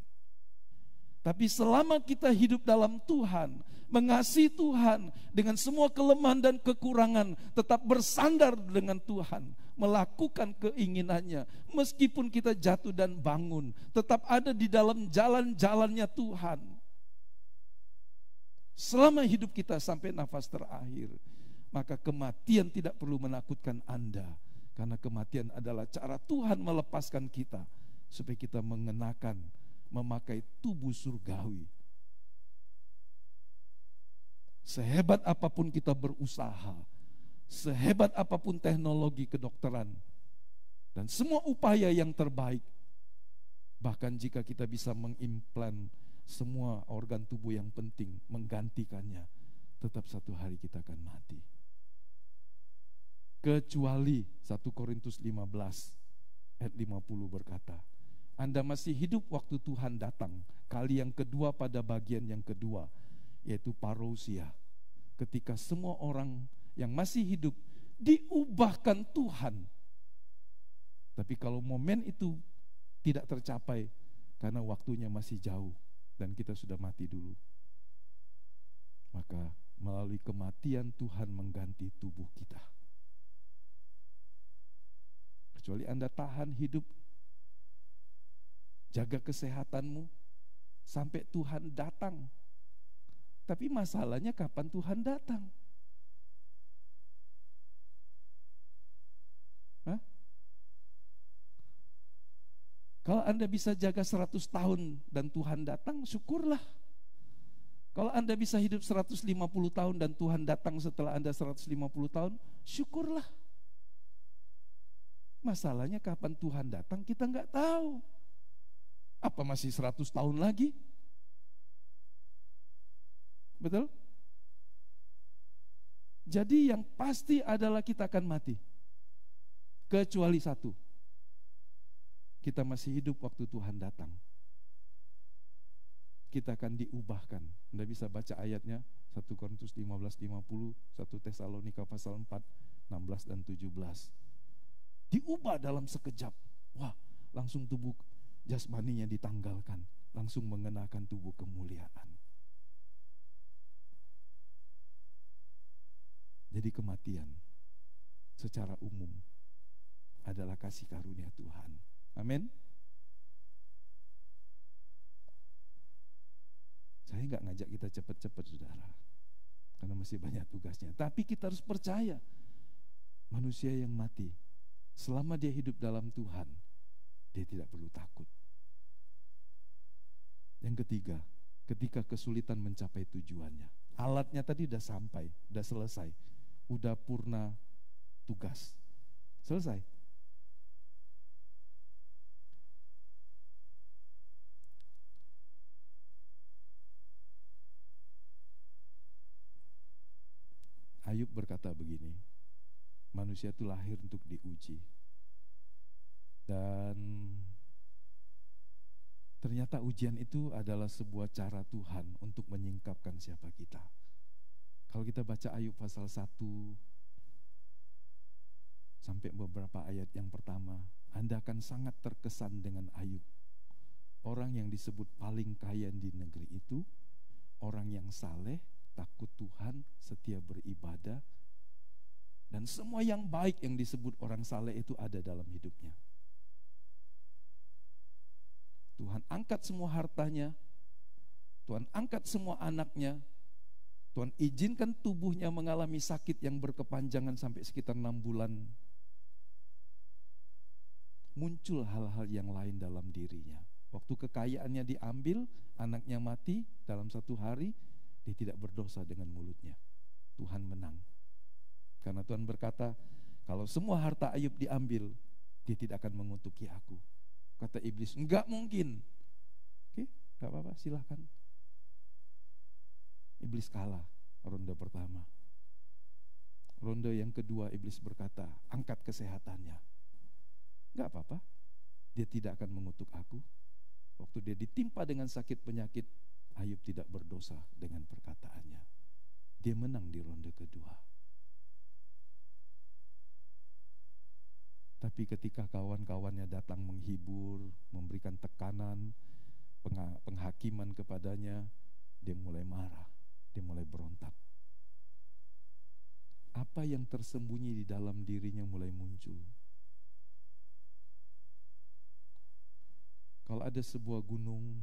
Tapi selama kita hidup dalam Tuhan, mengasihi Tuhan dengan semua kelemahan dan kekurangan, tetap bersandar dengan Tuhan, melakukan keinginannya, meskipun kita jatuh dan bangun, tetap ada di dalam jalan-jalannya Tuhan. Selama hidup kita sampai nafas terakhir, maka kematian tidak perlu menakutkan Anda, karena kematian adalah cara Tuhan melepaskan kita, supaya kita memakai tubuh surgawi. Sehebat apapun kita berusaha, sehebat apapun teknologi kedokteran, dan semua upaya yang terbaik, bahkan jika kita bisa mengimplan semua organ tubuh yang penting, menggantikannya, tetap satu hari kita akan mati. Kecuali 1 Korintus 15 ayat 50 berkata, Anda masih hidup waktu Tuhan datang kali yang kedua pada bagian yang kedua, yaitu parousia, ketika semua orang yang masih hidup diubahkan Tuhan. Tapi kalau momen itu tidak tercapai karena waktunya masih jauh dan kita sudah mati dulu, maka melalui kematian Tuhan mengganti tubuh kita. Kecuali Anda tahan hidup, jaga kesehatanmu sampai Tuhan datang. Tapi masalahnya kapan Tuhan datang? Hah? Kalau Anda bisa jaga 100 tahun dan Tuhan datang, syukurlah. Kalau Anda bisa hidup 150 tahun dan Tuhan datang setelah Anda 150 tahun, syukurlah. Masalahnya kapan Tuhan datang kita nggak tahu. Apa masih 100 tahun lagi? Betul? Jadi yang pasti adalah kita akan mati. Kecuali satu, kita masih hidup waktu Tuhan datang. Kita akan diubahkan. Anda bisa baca ayatnya 1 Korintus 15:50, 1 Tesalonika pasal 4, 16 dan 17. Diubah dalam sekejap. Wah, langsung tubuh jasmaninya ditanggalkan, langsung mengenakan tubuh kemuliaan. Jadi kematian secara umum adalah kasih karunia Tuhan. Amin. Saya nggak ngajak kita cepat-cepat, saudara, karena masih banyak tugasnya. Tapi kita harus percaya, manusia yang mati, selama dia hidup dalam Tuhan, dia tidak perlu takut. Yang ketiga, ketika kesulitan mencapai tujuannya, alatnya tadi udah sampai, udah selesai, udah purna tugas, selesai. Ayub berkata begini, manusia itu lahir untuk diuji. Dan ternyata ujian itu adalah sebuah cara Tuhan untuk menyingkapkan siapa kita. Kalau kita baca Ayub pasal 1 sampai beberapa ayat yang pertama, Anda akan sangat terkesan dengan Ayub. orang yang disebut paling kaya di negeri itu, orang yang saleh, takut Tuhan, setia beribadah, dan semua yang baik yang disebut orang saleh itu ada dalam hidupnya. Tuhan angkat semua hartanya, Tuhan angkat semua anaknya, Tuhan izinkan tubuhnya mengalami sakit yang berkepanjangan sampai sekitar 6 bulan. Muncul hal-hal yang lain dalam dirinya. Waktu kekayaannya diambil, anaknya mati dalam 1 hari, dia tidak berdosa dengan mulutnya. Tuhan menang. Karena Tuhan berkata, kalau semua harta Ayub diambil, dia tidak akan mengutuki aku. Kata iblis, enggak mungkin. Oke, enggak apa-apa, silahkan. Iblis kalah ronde pertama. Ronde yang kedua iblis berkata, angkat kesehatannya. Enggak apa-apa, dia tidak akan mengutuk aku. Waktu dia ditimpa dengan sakit penyakit, Ayub tidak berdosa dengan perkataannya. Dia menang di ronde kedua. Tapi ketika kawan-kawannya datang menghibur, memberikan tekanan, penghakiman kepadanya, dia mulai marah, dia mulai berontak. Apa yang tersembunyi di dalam dirinya mulai muncul. Kalau ada sebuah gunung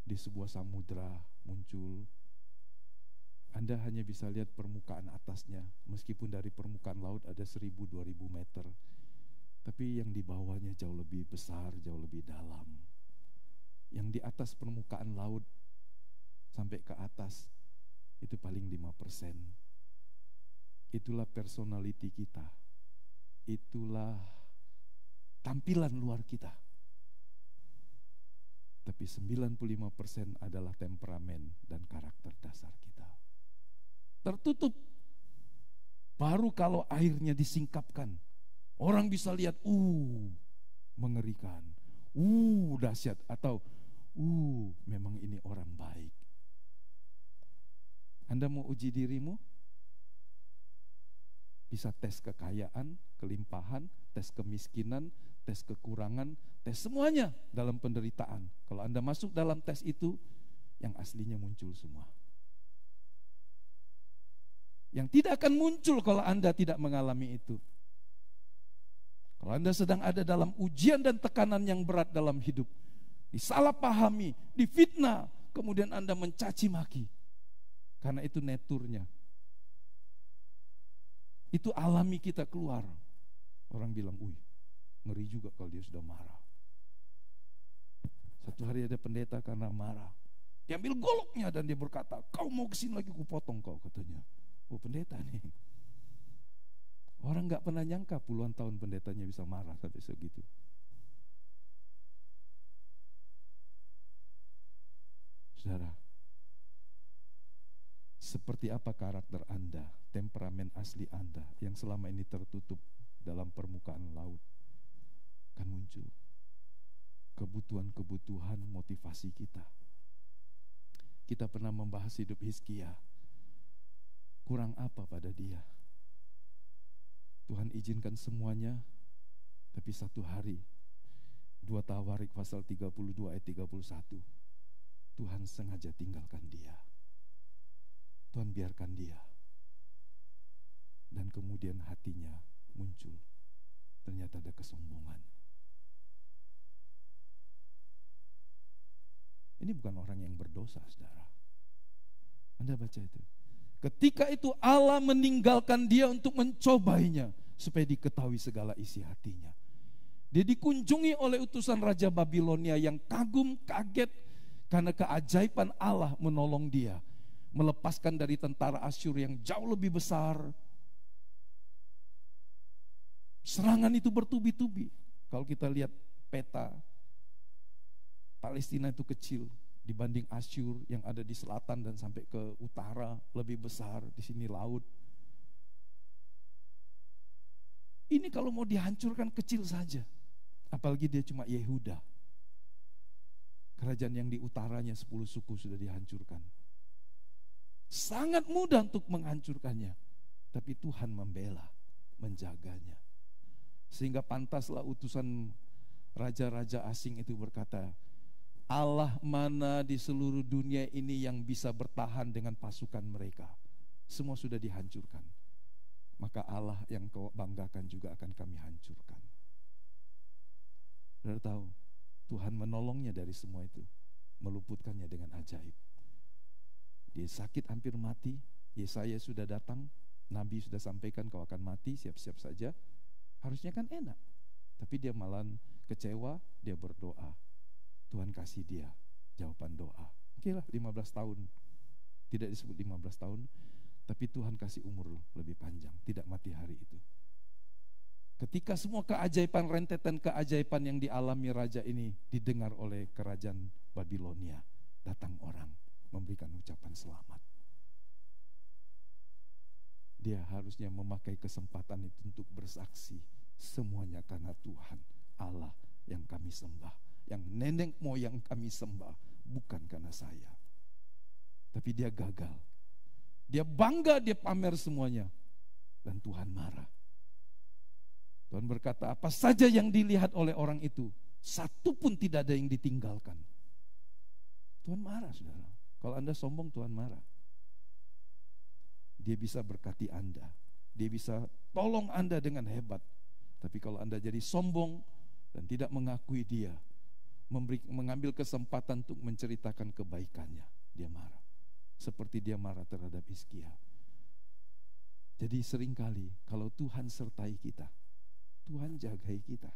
di sebuah samudra muncul, Anda hanya bisa lihat permukaan atasnya, meskipun dari permukaan laut ada 1000-2000 meter, tapi yang di bawahnya jauh lebih besar, jauh lebih dalam. Yang di atas permukaan laut sampai ke atas itu paling 5%. Itulah personality kita, itulah tampilan luar kita. Tapi 95% adalah temperamen dan karakter dasar kita. Tertutup. Baru kalau airnya disingkapkan, orang bisa lihat, mengerikan, dahsyat, atau memang ini orang baik. Anda mau uji dirimu? Bisa tes kekayaan, kelimpahan, tes kemiskinan, tes kekurangan, tes semuanya dalam penderitaan. Kalau Anda masuk dalam tes itu, yang aslinya muncul semua. Yang tidak akan muncul kalau Anda tidak mengalami itu. Kalau Anda sedang ada dalam ujian dan tekanan yang berat dalam hidup, disalahpahami, difitnah, kemudian Anda mencaci maki. Karena itu naturnya. Itu alami kita keluar. Orang bilang, ngeri juga kalau dia sudah marah. Satu hari ada pendeta karena marah, diambil goloknya dan dia berkata, kau mau kesini lagi, ku potong kau, katanya. Pendeta nih. Orang gak pernah nyangka puluhan tahun pendetanya bisa marah sampai segitu. Saudara, seperti apa karakter Anda, temperamen asli Anda yang selama ini tertutup dalam permukaan laut, akan muncul kebutuhan-kebutuhan motivasi kita. Kita pernah membahas hidup Hizkia. Kurang apa pada dia? Tuhan izinkan semuanya, tapi satu hari, 2 Tawarik pasal 32 ayat 31, Tuhan sengaja tinggalkan dia. Tuhan biarkan dia. Dan kemudian hatinya muncul. Ternyata ada kesombongan. Ini bukan orang yang berdosa, saudara. Anda baca itu. Ketika itu Allah meninggalkan dia untuk mencobainya, supaya diketahui segala isi hatinya. Dia dikunjungi oleh utusan Raja Babilonia yang kagum, kaget, karena keajaiban Allah menolong dia. Melepaskan dari tentara Asyur yang jauh lebih besar. Serangan itu bertubi-tubi. Kalau kita lihat peta, Palestina itu kecil dibanding Asyur yang ada di selatan dan sampai ke utara, lebih besar, di sini laut. Ini kalau mau dihancurkan kecil saja. Apalagi dia cuma Yehuda. Kerajaan yang di utaranya 10 suku sudah dihancurkan. Sangat mudah untuk menghancurkannya. Tapi Tuhan membela, menjaganya. Sehingga pantaslah utusan raja-raja asing itu berkata, Allah mana di seluruh dunia ini yang bisa bertahan dengan pasukan mereka? Semua sudah dihancurkan. Maka Allah yang kau banggakan juga akan kami hancurkan. Saudara tahu, Tuhan menolongnya dari semua itu, meluputkannya dengan ajaib. Dia sakit hampir mati, Yesaya sudah datang, Nabi sudah sampaikan kau akan mati, siap-siap saja. Harusnya kan enak, tapi dia malah kecewa, dia berdoa. Tuhan kasih dia jawaban doa. Oke lah, 15 tahun. Tidak disebut 15 tahun, tapi Tuhan kasih umur lebih panjang, tidak mati hari itu. Ketika semua keajaiban, rentetan keajaiban yang dialami raja ini didengar oleh kerajaan Babilonia, datang orang memberikan ucapan selamat. Dia harusnya memakai kesempatan itu untuk bersaksi, semuanya karena Tuhan Allah yang kami sembah, yang nenek moyang kami sembah, bukan karena saya. Tapi dia gagal. Dia bangga, dia pamer semuanya, dan Tuhan marah. Tuhan berkata, apa saja yang dilihat oleh orang itu, satu pun tidak ada yang ditinggalkan. Tuhan marah, saudara. Kalau Anda sombong, Tuhan marah. Dia bisa berkati Anda, dia bisa tolong Anda dengan hebat. Tapi kalau Anda jadi sombong dan tidak mengakui dia, mengambil kesempatan untuk menceritakan kebaikannya, dia marah. Seperti dia marah terhadap Hizkia. Jadi seringkali kalau Tuhan sertai kita, Tuhan jagai kita.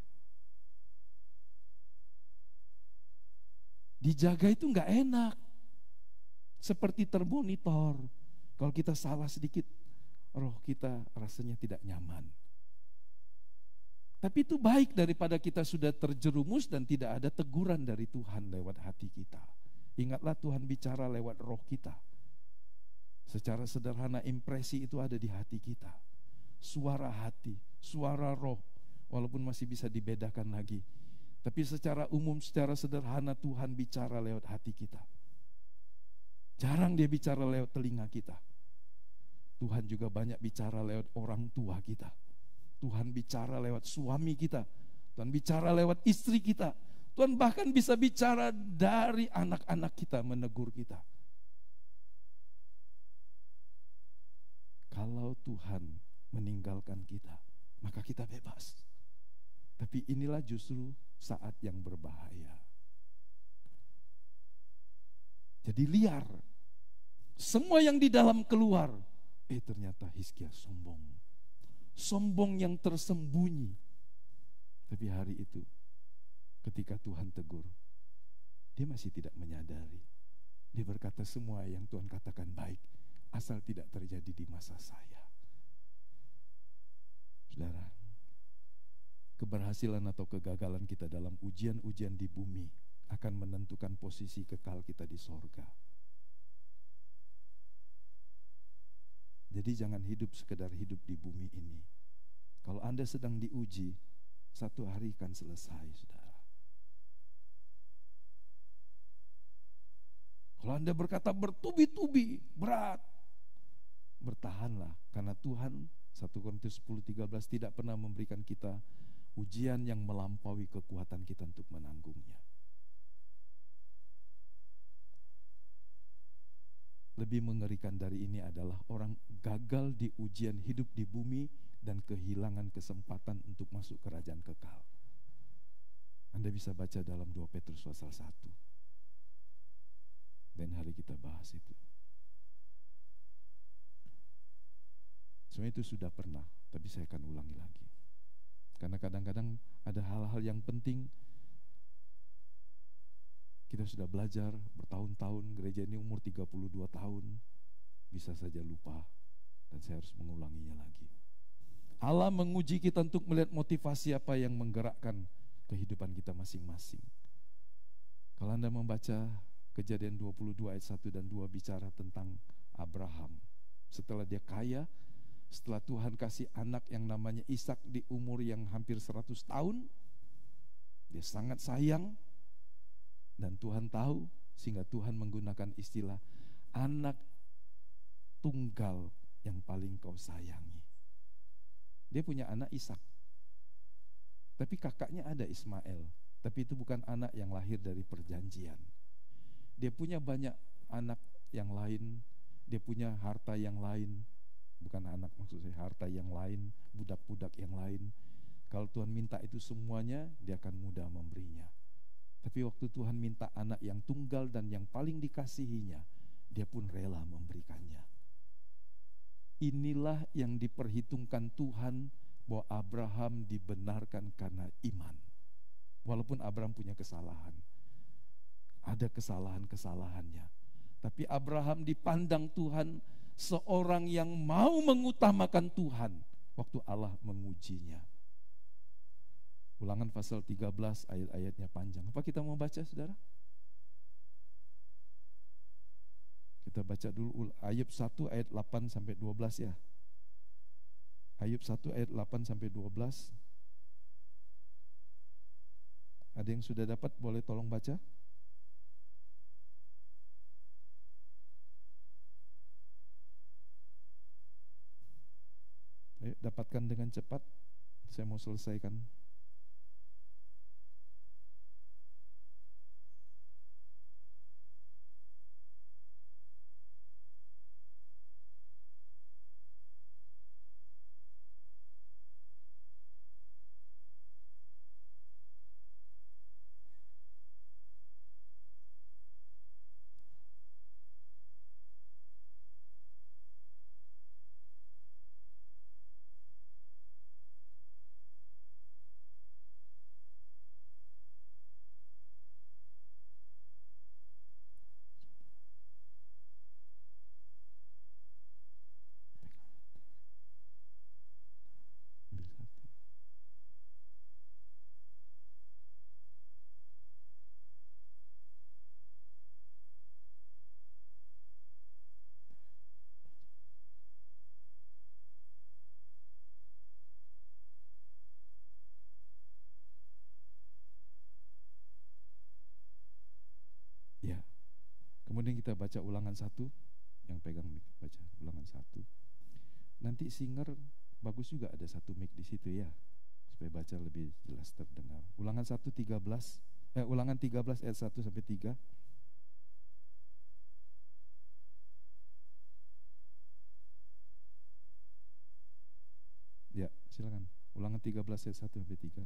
Dijaga itu gak enak, seperti termonitor. Kalau kita salah sedikit, roh kita rasanya tidak nyaman. Tapi itu baik daripada kita sudah terjerumus dan tidak ada teguran dari Tuhan lewat hati kita. Ingatlah Tuhan bicara lewat roh kita. Secara sederhana impresi itu ada di hati kita. Suara hati, suara roh, walaupun masih bisa dibedakan lagi. Tapi secara umum, secara sederhana Tuhan bicara lewat hati kita. Jarang dia bicara lewat telinga kita. Tuhan juga banyak bicara lewat orang tua kita. Tuhan bicara lewat suami kita. Tuhan bicara lewat istri kita. Tuhan bahkan bisa bicara dari anak-anak kita, menegur kita. Kalau Tuhan meninggalkan kita, maka kita bebas. Tapi inilah justru saat yang berbahaya. Jadi liar. Semua yang di dalam keluar. Ternyata Hizkia sombong. Sombong yang tersembunyi. Tapi hari itu, ketika Tuhan tegur, dia masih tidak menyadari. Dia berkata semua yang Tuhan katakan baik, asal tidak terjadi di masa saya. Saudara, keberhasilan atau kegagalan kita dalam ujian-ujian di bumi akan menentukan posisi kekal kita di sorga. Jadi jangan hidup sekedar hidup di bumi ini. Kalau Anda sedang diuji, satu hari akan selesai, saudara. Kalau Anda berkata bertubi-tubi, berat, bertahanlah. Karena Tuhan, 1 Korintus 10:13, tidak pernah memberikan kita ujian yang melampaui kekuatan kita untuk menanggungnya. Lebih mengerikan dari ini adalah orang gagal di ujian hidup di bumi dan kehilangan kesempatan untuk masuk kerajaan kekal. Anda bisa baca dalam 2 Petrus pasal 1. Dan hari kita bahas itu. Sebenarnya itu sudah pernah, tapi saya akan ulangi lagi. Karena kadang-kadang ada hal-hal yang penting. Kita sudah belajar bertahun-tahun, gereja ini umur 32 tahun, bisa saja lupa, dan saya harus mengulanginya lagi. Allah menguji kita untuk melihat motivasi apa yang menggerakkan kehidupan kita masing-masing. Kalau Anda membaca Kejadian 22 ayat 1 dan 2 bicara tentang Abraham. Setelah dia kaya, setelah Tuhan kasih anak yang namanya Ishak di umur yang hampir 100 tahun, dia sangat sayang. Dan Tuhan tahu, sehingga Tuhan menggunakan istilah anak tunggal yang paling kau sayangi. Dia punya anak Ishak, tapi kakaknya ada Ismail. Tapi itu bukan anak yang lahir dari perjanjian. Dia punya banyak anak yang lain, dia punya harta yang lain. Bukan anak maksud saya, harta yang lain, budak-budak yang lain. Kalau Tuhan minta itu semuanya, dia akan mudah memberinya. Tapi waktu Tuhan minta anak yang tunggal dan yang paling dikasihinya, dia pun rela memberikannya. Inilah yang diperhitungkan Tuhan, bahwa Abraham dibenarkan karena iman. Walaupun Abraham punya kesalahan, ada kesalahan-kesalahannya, tapi Abraham dipandang Tuhan seorang yang mau mengutamakan Tuhan waktu Allah mengujinya. Ulangan pasal 13 ayat-ayatnya panjang. Apa kita mau baca, saudara? Kita baca dulu Ayub 1 ayat 8 sampai 12 ya. Ayub 1 ayat 8 sampai 12. Ada yang sudah dapat, boleh tolong baca? Ayo, dapatkan dengan cepat. Saya mau selesaikan. Ya. Kemudian kita baca ulangan 1. Yang pegang mic, baca ulangan 1. Nanti singer bagus juga ada satu mic di situ ya, supaya baca lebih jelas terdengar. Ulangan 1 ulangan 13 ayat 1 sampai 3. Ya, silakan. Ulangan 13 ayat 1 sampai 3.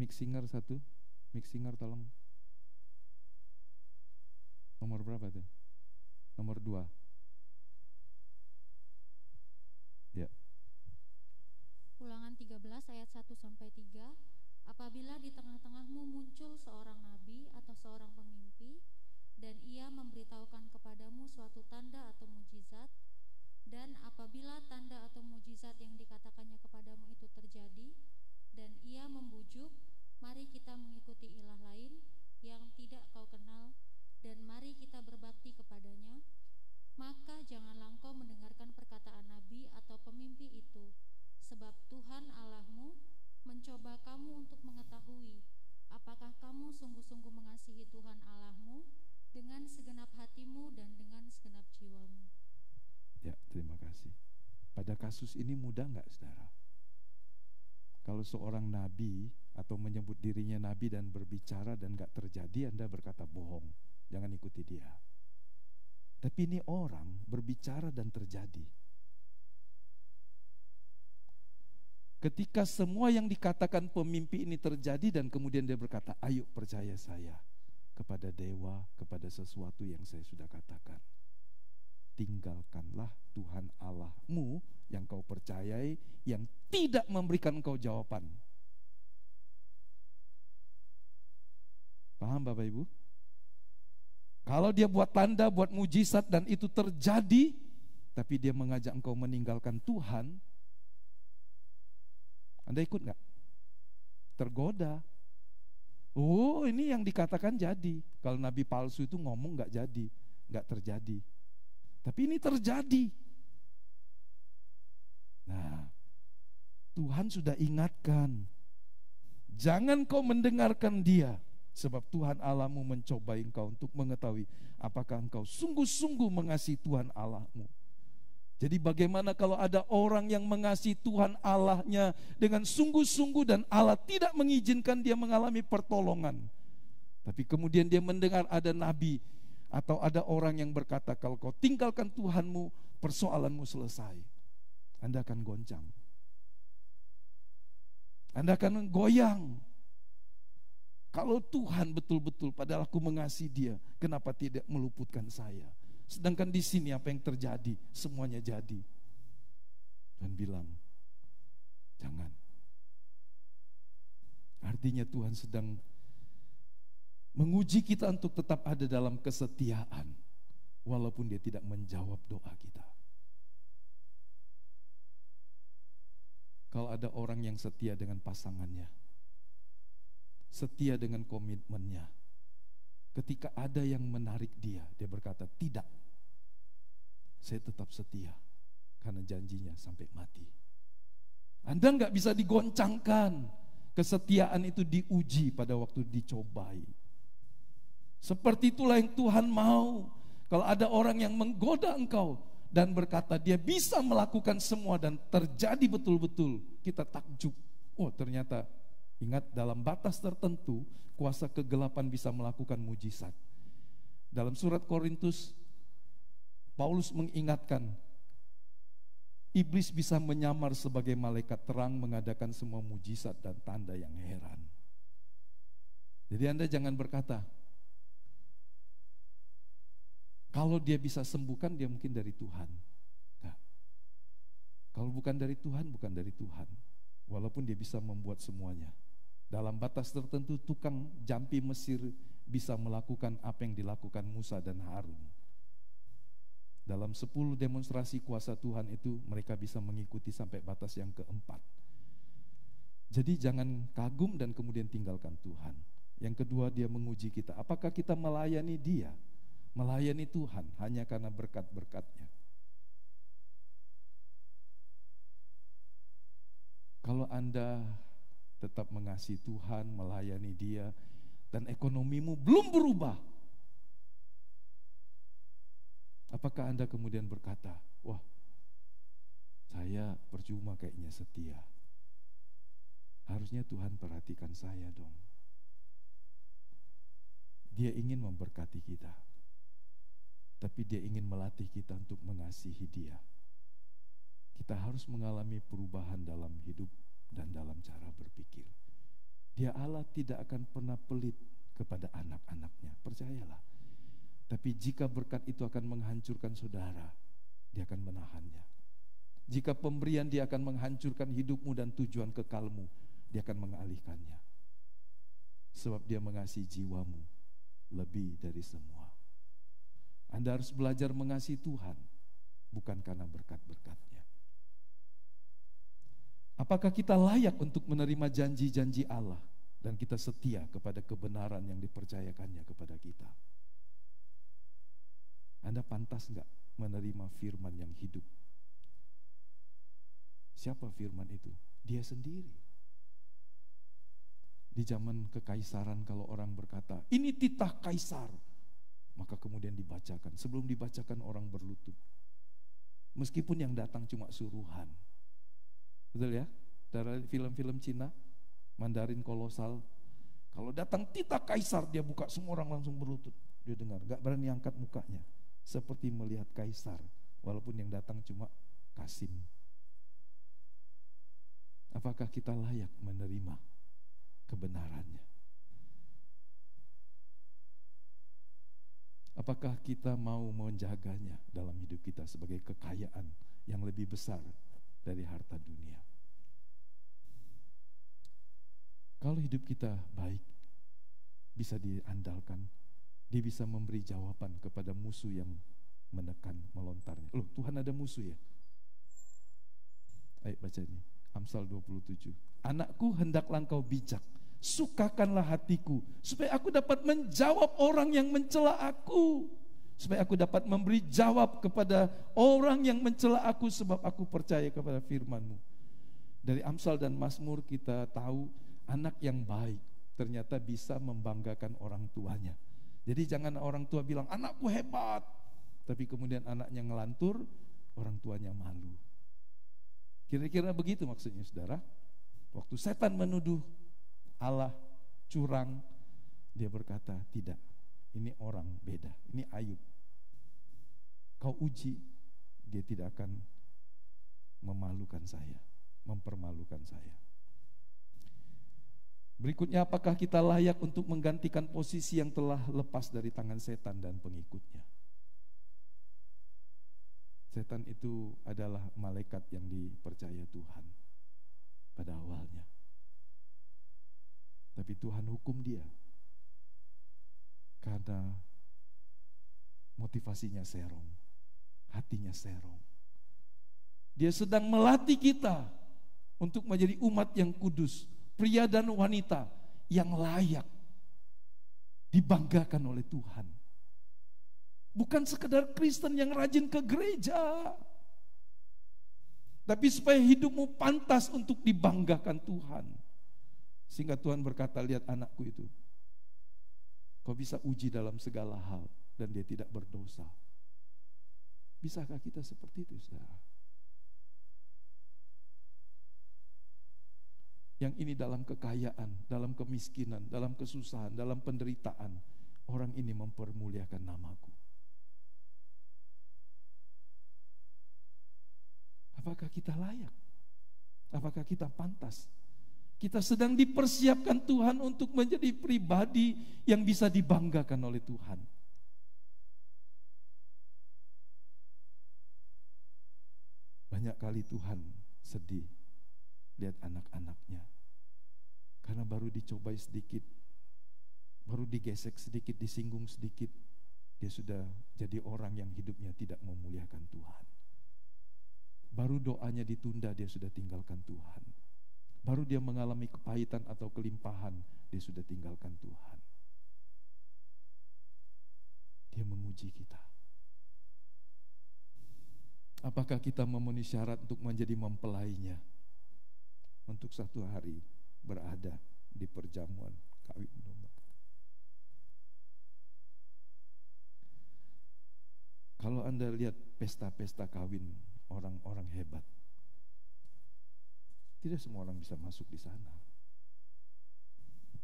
Mic singer 1, mic singer tolong. Nomor berapa tuh? Nomor 2. Ya. Ulangan 13 ayat 1 sampai 3. Apabila di tengah-tengahmu muncul seorang nabi atau seorang pemimpi, dan ia memberitahukan kepadamu suatu tanda atau mujizat, dan apabila tanda atau mujizat yang dikatakannya kepadamu itu terjadi, dan ia membujuk, mari kita mengikuti ilah lain yang tidak kau kenal, dan mari kita berbakti kepadanya, maka janganlah engkau mendengarkan perkataan nabi atau pemimpi itu, sebab Tuhan Allahmu mencoba kamu untuk mengetahui apakah kamu sungguh-sungguh mengasihi Tuhan Allahmu dengan segenap hatimu dan dengan segenap jiwamu. Ya, terima kasih. Pada kasus ini mudah nggak, saudara? Kalau seorang nabi atau menyebut dirinya nabi dan berbicara dan gak terjadi, Anda berkata bohong, jangan ikuti dia. Tapi ini orang berbicara dan terjadi. Ketika semua yang dikatakan pemimpi ini terjadi dan kemudian dia berkata, ayo percaya saya kepada dewa, kepada sesuatu yang saya sudah katakan. Tinggalkanlah Tuhan Allahmu yang kau percayai, yang tidak memberikan engkau jawaban. Paham Bapak Ibu? Kalau dia buat tanda, buat mujizat dan itu terjadi, tapi dia mengajak engkau meninggalkan Tuhan, Anda ikut gak? Tergoda. Oh, ini yang dikatakan jadi. Kalau nabi palsu itu ngomong gak jadi, gak terjadi. Tapi ini terjadi. Nah, Tuhan sudah ingatkan, jangan kau mendengarkan dia, sebab Tuhan Allahmu mencobai engkau untuk mengetahui apakah engkau sungguh-sungguh mengasihi Tuhan Allahmu. Jadi bagaimana kalau ada orang yang mengasihi Tuhan Allahnya dengan sungguh-sungguh dan Allah tidak mengizinkan dia mengalami pertolongan. Tapi kemudian dia mendengar ada nabi atau ada orang yang berkata, kalau kau tinggalkan Tuhanmu, persoalanmu selesai. Anda akan goncang. Anda akan goyang. Kalau Tuhan betul-betul, padahal aku mengasihi dia, kenapa tidak meluputkan saya? Sedangkan di sini apa yang terjadi? Semuanya jadi. Tuhan bilang, jangan. Artinya Tuhan sedang menguji kita untuk tetap ada dalam kesetiaan, walaupun dia tidak menjawab doa kita. Kalau ada orang yang setia dengan pasangannya, setia dengan komitmennya, ketika ada yang menarik dia berkata, tidak, saya tetap setia, karena janjinya sampai mati. Anda nggak bisa digoncangkan. Kesetiaan itu diuji pada waktu dicobai. Seperti itulah yang Tuhan mau. Kalau ada orang yang menggoda engkau dan berkata dia bisa melakukan semua dan terjadi betul-betul, kita takjub. Oh, ternyata ingat, dalam batas tertentu kuasa kegelapan bisa melakukan mujizat. Dalam surat Korintus, Paulus mengingatkan, iblis bisa menyamar sebagai malaikat terang, mengadakan semua mujizat dan tanda yang heran. Jadi Anda jangan berkata, kalau dia bisa sembuhkan, dia mungkin dari Tuhan. Nah, kalau bukan dari Tuhan, bukan dari Tuhan. Walaupun dia bisa membuat semuanya. Dalam batas tertentu, tukang jampi Mesir bisa melakukan apa yang dilakukan Musa dan Harun. Dalam 10 demonstrasi kuasa Tuhan itu, mereka bisa mengikuti sampai batas yang keempat. Jadi jangan kagum dan kemudian tinggalkan Tuhan. Yang kedua, dia menguji kita. Apakah kita melayani dia? Melayani Tuhan hanya karena berkat-berkatnya. Kalau Anda tetap mengasihi Tuhan, melayani dia, dan ekonomimu belum berubah, apakah Anda kemudian berkata, wah, saya percuma kayaknya setia. Harusnya Tuhan perhatikan saya dong. Dia ingin memberkati kita, tapi dia ingin melatih kita untuk mengasihi dia. Kita harus mengalami perubahan dalam hidup dan dalam cara berpikir. Dia Allah tidak akan pernah pelit kepada anak-anaknya, percayalah. Tapi jika berkat itu akan menghancurkan saudara, dia akan menahannya. Jika pemberian dia akan menghancurkan hidupmu dan tujuan kekalmu, dia akan mengalihkannya. Sebab dia mengasihi jiwamu lebih dari semua. Anda harus belajar mengasihi Tuhan, bukan karena berkat-berkatnya. Apakah kita layak untuk menerima janji-janji Allah dan kita setia kepada kebenaran yang dipercayakannya kepada kita? Anda pantas enggak menerima firman yang hidup? Siapa firman itu? Dia sendiri. Di zaman kekaisaran kalau orang berkata, ini titah kaisar, maka kemudian dibacakan. Sebelum dibacakan orang berlutut. Meskipun yang datang cuma suruhan. Betul ya? Dari film-film Cina, Mandarin kolosal, kalau datang titah kaisar, dia buka, semua orang langsung berlutut. Dia dengar, gak berani angkat mukanya. Seperti melihat kaisar, walaupun yang datang cuma Kasim. Apakah kita layak menerima kebenarannya? Apakah kita mau menjaganya dalam hidup kita sebagai kekayaan yang lebih besar dari harta dunia? Kalau hidup kita baik, bisa diandalkan, dia bisa memberi jawaban kepada musuh yang menekan, melontarnya. Loh, Tuhan ada musuh ya? Ayo baca ini, Amsal 27. Anakku, hendaklah engkau bijak, sukakanlah hatiku, supaya aku dapat menjawab orang yang mencela aku, supaya aku dapat memberi jawab kepada orang yang mencela aku, sebab aku percaya kepada firman-Mu. Dari Amsal dan Mazmur kita tahu anak yang baik ternyata bisa membanggakan orang tuanya. Jadi jangan orang tua bilang, anakku hebat, tapi kemudian anaknya ngelantur, orang tuanya malu. Kira-kira begitu maksudnya saudara. Waktu setan menuduh Allah curang, dia berkata, tidak, ini orang beda, ini Ayub. Kau uji, dia tidak akan memalukan saya, mempermalukan saya. Berikutnya, apakah kita layak untuk menggantikan posisi yang telah lepas dari tangan setan dan pengikutnya? Setan itu adalah malaikat yang dipercaya Tuhan pada awalnya. Tapi Tuhan hukum dia karena motivasinya serong, hatinya serong. Dia sedang melatih kita untuk menjadi umat yang kudus, pria dan wanita yang layak dibanggakan oleh Tuhan. Bukan sekedar Kristen yang rajin ke gereja, tapi supaya hidupmu pantas untuk dibanggakan Tuhan. Sehingga Tuhan berkata, lihat anakku itu, kau bisa uji dalam segala hal dan dia tidak berdosa. Bisakah kita seperti itu, saudara? Yang ini dalam kekayaan, dalam kemiskinan, dalam kesusahan, dalam penderitaan, orang ini mempermuliakan namaku. Apakah kita layak? Apakah kita pantas? Kita sedang dipersiapkan Tuhan untuk menjadi pribadi yang bisa dibanggakan oleh Tuhan. Banyak kali Tuhan sedih lihat anak-anaknya, karena baru dicobai sedikit, baru digesek sedikit, disinggung sedikit, dia sudah jadi orang yang hidupnya tidak memuliakan Tuhan. Baru doanya ditunda, dia sudah tinggalkan Tuhan. Baru dia mengalami kepahitan atau kelimpahan, dia sudah tinggalkan Tuhan. Dia menguji kita. Apakah kita memenuhi syarat untuk menjadi mempelainya, untuk satu hari berada di perjamuan kawin domba? Kalau Anda lihat pesta-pesta kawin orang-orang hebat, tidak semua orang bisa masuk di sana.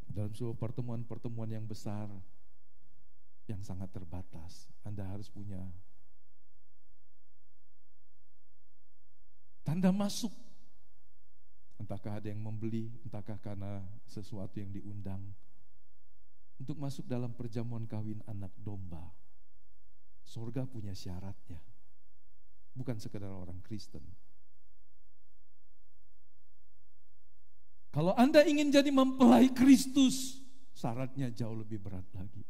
Dalam sebuah pertemuan-pertemuan yang besar, yang sangat terbatas, Anda harus punya tanda masuk. Entahkah ada yang membeli, entahkah karena sesuatu yang diundang. Untuk masuk dalam perjamuan kawin anak domba, surga punya syaratnya. Bukan sekedar orang Kristen. Kalau Anda ingin jadi mempelai Kristus, syaratnya jauh lebih berat lagi.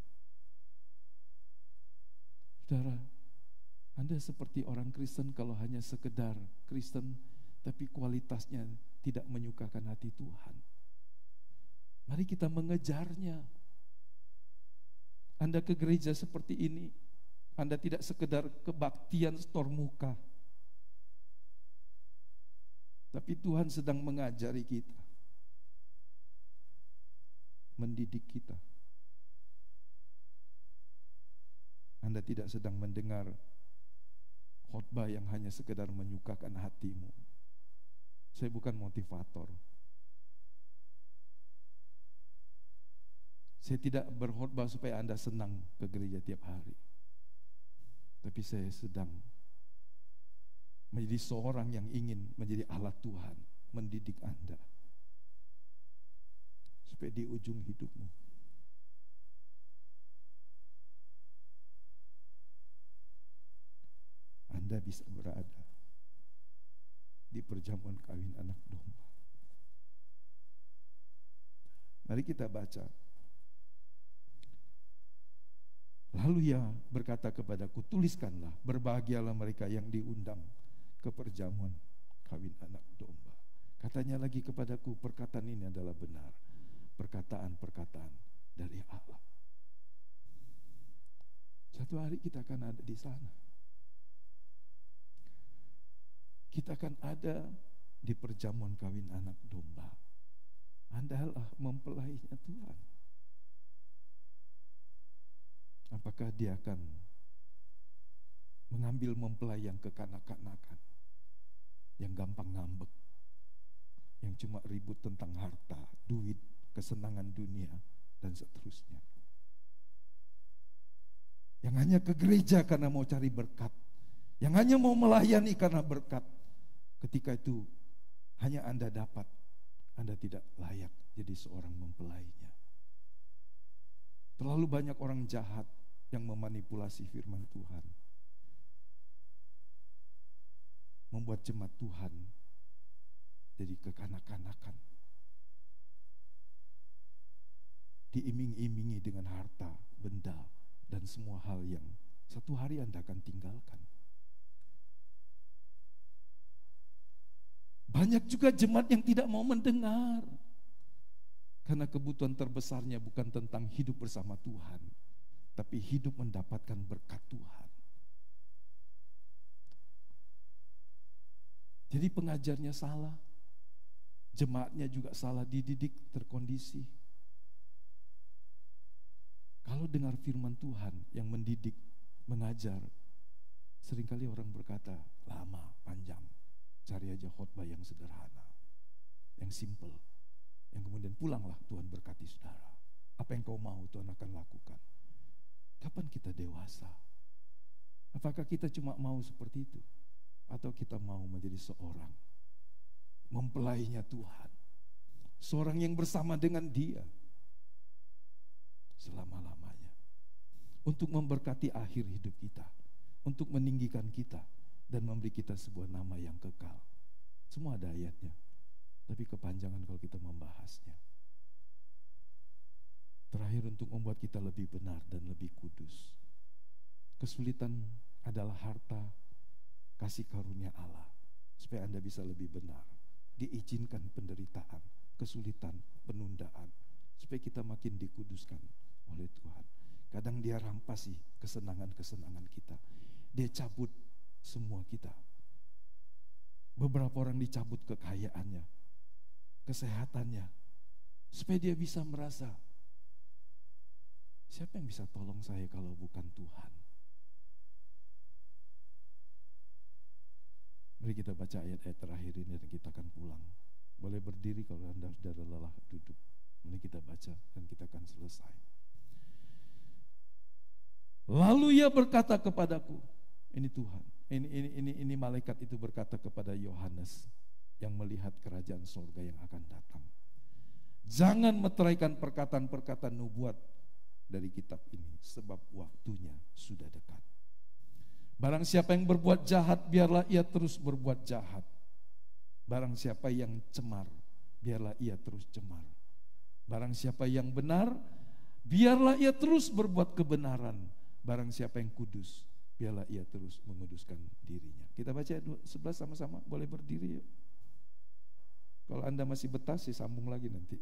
Saudara, Anda seperti orang Kristen kalau hanya sekedar Kristen, tapi kualitasnya tidak menyukakan hati Tuhan. Mari kita mengejarnya. Anda ke gereja seperti ini, Anda tidak sekedar kebaktian setor muka, tapi Tuhan sedang mengajari kita, mendidik kita. Anda tidak sedang mendengar khotbah yang hanya sekedar menyukakan hatimu. Saya bukan motivator. Saya tidak berkhotbah supaya Anda senang ke gereja tiap hari. Tapi saya sedang menjadi seorang yang ingin menjadi alat Tuhan, mendidik Anda, supaya di ujung hidupmu Anda bisa berada di perjamuan kawin anak domba. Mari kita baca. Lalu ia berkata kepadaku, tuliskanlah, berbahagialah mereka yang diundang ke perjamuan kawin anak domba. Katanya lagi kepadaku, perkataan ini adalah benar, perkataan-perkataan dari Allah. Satu hari kita akan ada di sana. Kita akan ada di perjamuan kawin anak domba. Anda adalah mempelainya Tuhan. Apakah dia akan mengambil mempelai yang kekanak-kanakan, yang gampang ngambek, yang cuma ribut tentang harta, duit, kesenangan dunia, dan seterusnya. Yang hanya ke gereja karena mau cari berkat, yang hanya mau melayani karena berkat. Ketika itu hanya Anda dapat, Anda tidak layak jadi seorang mempelainya. Terlalu banyak orang jahat yang memanipulasi firman Tuhan, membuat jemaat Tuhan jadi kekanak-kanakan, diiming-imingi dengan harta, benda, dan semua hal yang satu hari Anda akan tinggalkan. Banyak juga jemaat yang tidak mau mendengar, karena kebutuhan terbesarnya bukan tentang hidup bersama Tuhan, tapi hidup mendapatkan berkat Tuhan. Jadi pengajarnya salah, jemaatnya juga salah dididik, terkondisi. Kalau dengar firman Tuhan yang mendidik, mengajar, seringkali orang berkata, lama, panjang, cari aja khotbah yang sederhana, yang simple, yang kemudian pulanglah, Tuhan berkati saudara. Apa yang kau mau Tuhan akan lakukan. Kapan kita dewasa? Apakah kita cuma mau seperti itu? Atau kita mau menjadi seorang mempelainya Tuhan, seorang yang bersama dengan Dia selama-lamanya, untuk memberkati akhir hidup kita, untuk meninggikan kita dan memberi kita sebuah nama yang kekal. Semua ada ayatnya, tapi kepanjangan kalau kita membahasnya. Terakhir, untuk membuat kita lebih benar dan lebih kudus. Kesulitan adalah harta kasih karunia Allah, supaya Anda bisa lebih benar. Diizinkan penderitaan, kesulitan, penundaan, supaya kita makin dikuduskan oleh Tuhan. Kadang Dia rampasi kesenangan-kesenangan kita, Dia cabut semua kita. Beberapa orang dicabut kekayaannya, kesehatannya, supaya dia bisa merasa, siapa yang bisa tolong saya kalau bukan Tuhan? Mari kita baca ayat-ayat terakhir ini dan kita akan pulang. Boleh berdiri kalau Anda sudah lelah duduk. Mari kita baca dan kita akan selesai. Lalu Ia berkata kepadaku, ini Tuhan, ini malaikat itu berkata kepada Yohanes yang melihat kerajaan sorga yang akan datang. Jangan meteraikan perkataan-perkataan nubuat dari kitab ini, sebab waktunya sudah dekat. Barang siapa yang berbuat jahat, biarlah ia terus berbuat jahat. Barang siapa yang cemar, biarlah ia terus cemar. Barang siapa yang benar, biarlah ia terus berbuat kebenaran. Barang siapa yang kudus, biarlah ia terus menguduskan dirinya. Kita baca 11 sama-sama, boleh berdiri yuk. Kalau Anda masih betah sih sambung lagi nanti.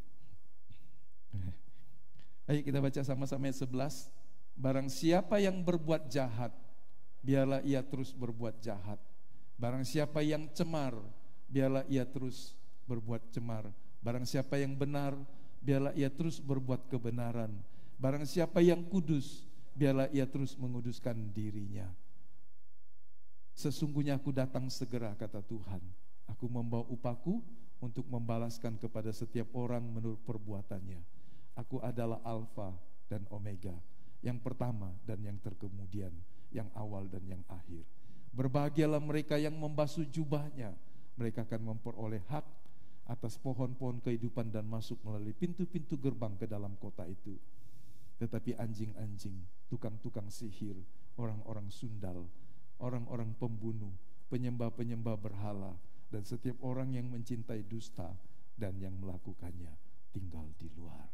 Ayo kita baca sama-sama ayat 11. Barang siapa yang berbuat jahat, biarlah ia terus berbuat jahat. Barang siapa yang cemar, biarlah ia terus berbuat cemar. Barang siapa yang benar, biarlah ia terus berbuat kebenaran. Barang siapa yang kudus, biarlah ia terus menguduskan dirinya. Sesungguhnya aku datang segera, kata Tuhan. Aku membawa upahku untuk membalaskan kepada setiap orang menurut perbuatannya. Aku adalah Alfa dan Omega, yang pertama dan yang terkemudian, yang awal dan yang akhir. Berbahagialah mereka yang membasuh jubahnya, mereka akan memperoleh hak atas pohon-pohon kehidupan dan masuk melalui pintu-pintu gerbang ke dalam kota itu. Tetapi anjing-anjing, tukang-tukang sihir, orang-orang sundal, orang-orang pembunuh, penyembah-penyembah berhala, dan setiap orang yang mencintai dusta dan yang melakukannya tinggal di luar.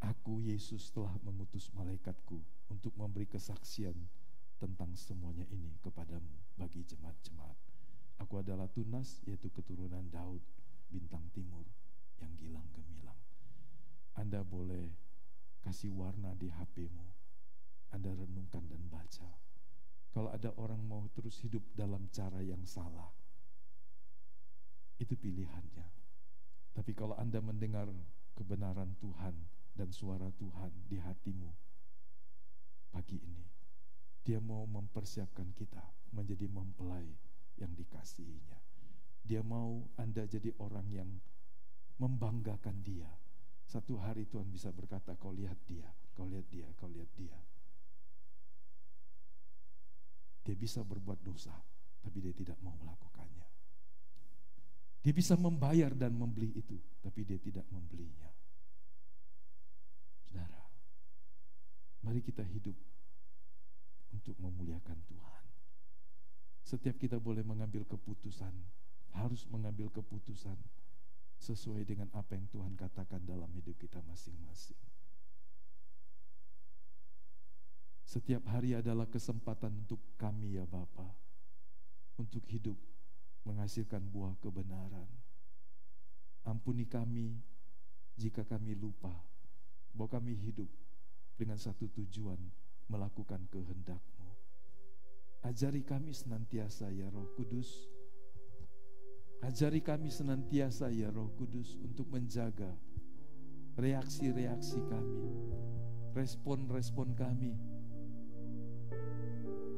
Aku, Yesus, telah mengutus malaikatku untuk memberi kesaksian tentang semuanya ini kepadamu bagi jemaat-jemaat. Aku adalah Tunas, yaitu keturunan Daud, bintang timur yang gilang gemilang. Anda boleh kasih warna di HP-mu, Anda renungkan dan baca. Kalau ada orang mau terus hidup dalam cara yang salah, itu pilihannya. Tapi kalau Anda mendengar kebenaran Tuhan dan suara Tuhan di hatimu pagi ini, Dia mau mempersiapkan kita menjadi mempelai yang dikasihinya. Dia mau Anda jadi orang yang membanggakan Dia. Satu hari Tuhan bisa berkata, kau lihat dia, kau lihat dia, kau lihat dia. Dia bisa berbuat dosa, tapi dia tidak mau melakukannya. Dia bisa membayar dan membeli itu, tapi dia tidak membelinya. Saudara, mari kita hidup untuk memuliakan Tuhan. Setiap kita boleh mengambil keputusan, harus mengambil keputusan sesuai dengan apa yang Tuhan katakan dalam hidup kita masing-masing. Setiap hari adalah kesempatan untuk kami ya Bapa, untuk hidup menghasilkan buah kebenaran. Ampuni kami jika kami lupa bahwa kami hidup dengan satu tujuan, melakukan kehendak-Mu. Ajari kami senantiasa ya Roh Kudus. Ajari kami senantiasa ya Roh Kudus untuk menjaga reaksi-reaksi kami, respon-respon kami.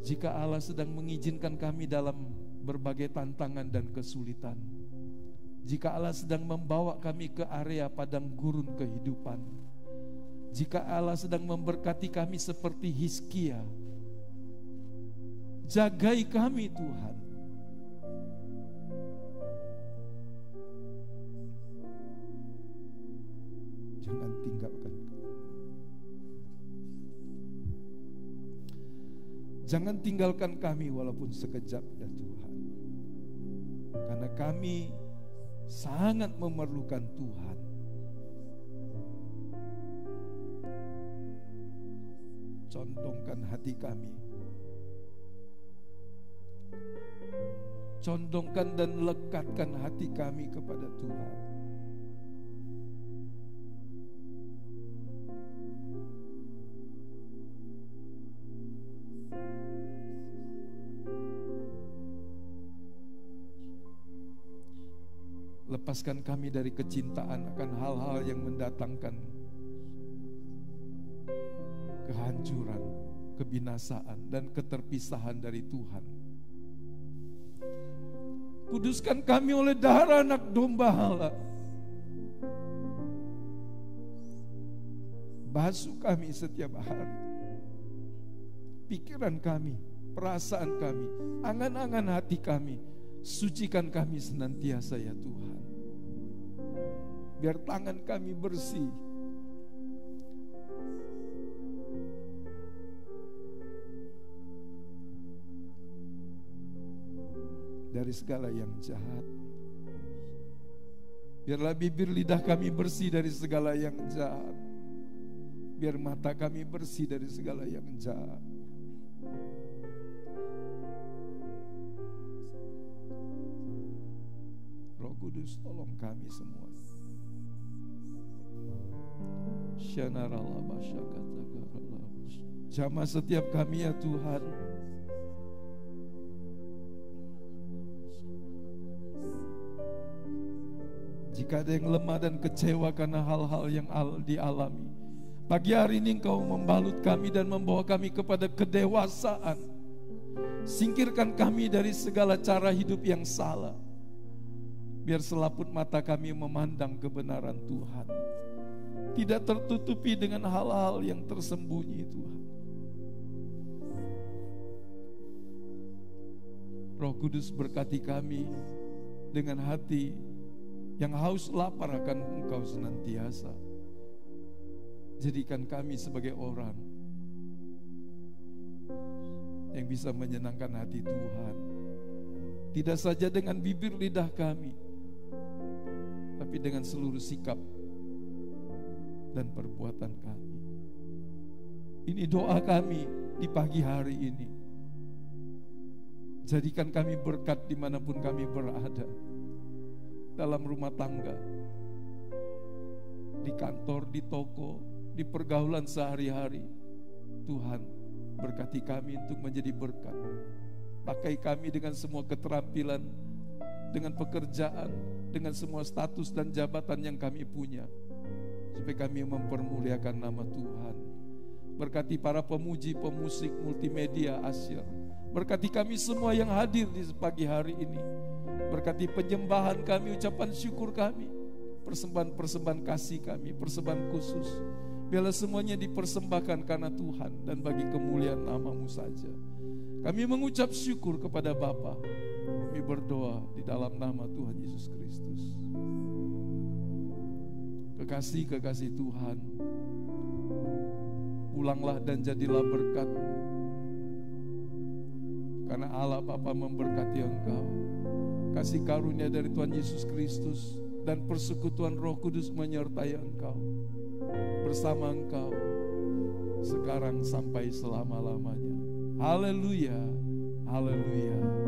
Jika Allah sedang mengizinkan kami dalam berbagai tantangan dan kesulitan, jika Allah sedang membawa kami ke area padang gurun kehidupan, jika Allah sedang memberkati kami seperti Hizkia, jagai kami Tuhan. Jangan tinggalkan. Jangan tinggalkan kami walaupun sekejap ya Tuhan. Karena kami sangat memerlukan Tuhan. Condongkan hati kami. Condongkan dan lekatkan hati kami kepada Tuhan. Lepaskan kami dari kecintaan akan hal-hal yang mendatangkan kehancuran, kebinasaan, dan keterpisahan dari Tuhan. Kuduskan kami oleh darah anak domba Allah. Basuh kami setiap hari. Pikiran kami, perasaan kami, angan-angan hati kami. Sucikan kami senantiasa ya Tuhan. Biar tangan kami bersih. Dari segala yang jahat. Biarlah bibir lidah kami bersih dari segala yang jahat. Biar mata kami bersih dari segala yang jahat. Roh Kudus, tolong kami semua. Jamah setiap kami ya Tuhan. Jika ada yang lemah dan kecewa karena hal-hal yang dialami, pagi hari ini Engkau membalut kami dan membawa kami kepada kedewasaan. Singkirkan kami dari segala cara hidup yang salah. Biar selaput mata kami memandang kebenaran Tuhan. Tidak tertutupi dengan hal-hal yang tersembunyi Tuhan. Roh Kudus berkati kami dengan hati yang haus lapar akan Engkau senantiasa. Jadikan kami sebagai orang yang bisa menyenangkan hati Tuhan. Tidak saja dengan bibir lidah kami, tapi dengan seluruh sikap dan perbuatan kami. Ini doa kami di pagi hari ini. Jadikan kami berkat dimanapun kami berada. Dalam rumah tangga, di kantor, di toko, di pergaulan sehari-hari. Tuhan, berkati kami untuk menjadi berkat. Pakai kami dengan semua keterampilan, dengan pekerjaan, dengan semua status dan jabatan yang kami punya, supaya kami mempermuliakan nama Tuhan. Berkati para pemuji, pemusik, multimedia Asyir. Berkati kami semua yang hadir di pagi hari ini. Berkati penyembahan kami, ucapan syukur kami, persembahan-persembahan kasih kami, persembahan khusus. Biarlah semuanya dipersembahkan karena Tuhan dan bagi kemuliaan nama-Mu saja. Kami mengucap syukur kepada Bapa. Kami berdoa di dalam nama Tuhan Yesus Kristus. Kekasih-kekasih Tuhan, pulanglah dan jadilah berkat, karena Allah Bapa memberkati engkau. Kasih karunia dari Tuhan Yesus Kristus dan persekutuan Roh Kudus menyertai engkau, bersama engkau sekarang sampai selama-lamanya. Haleluya, haleluya.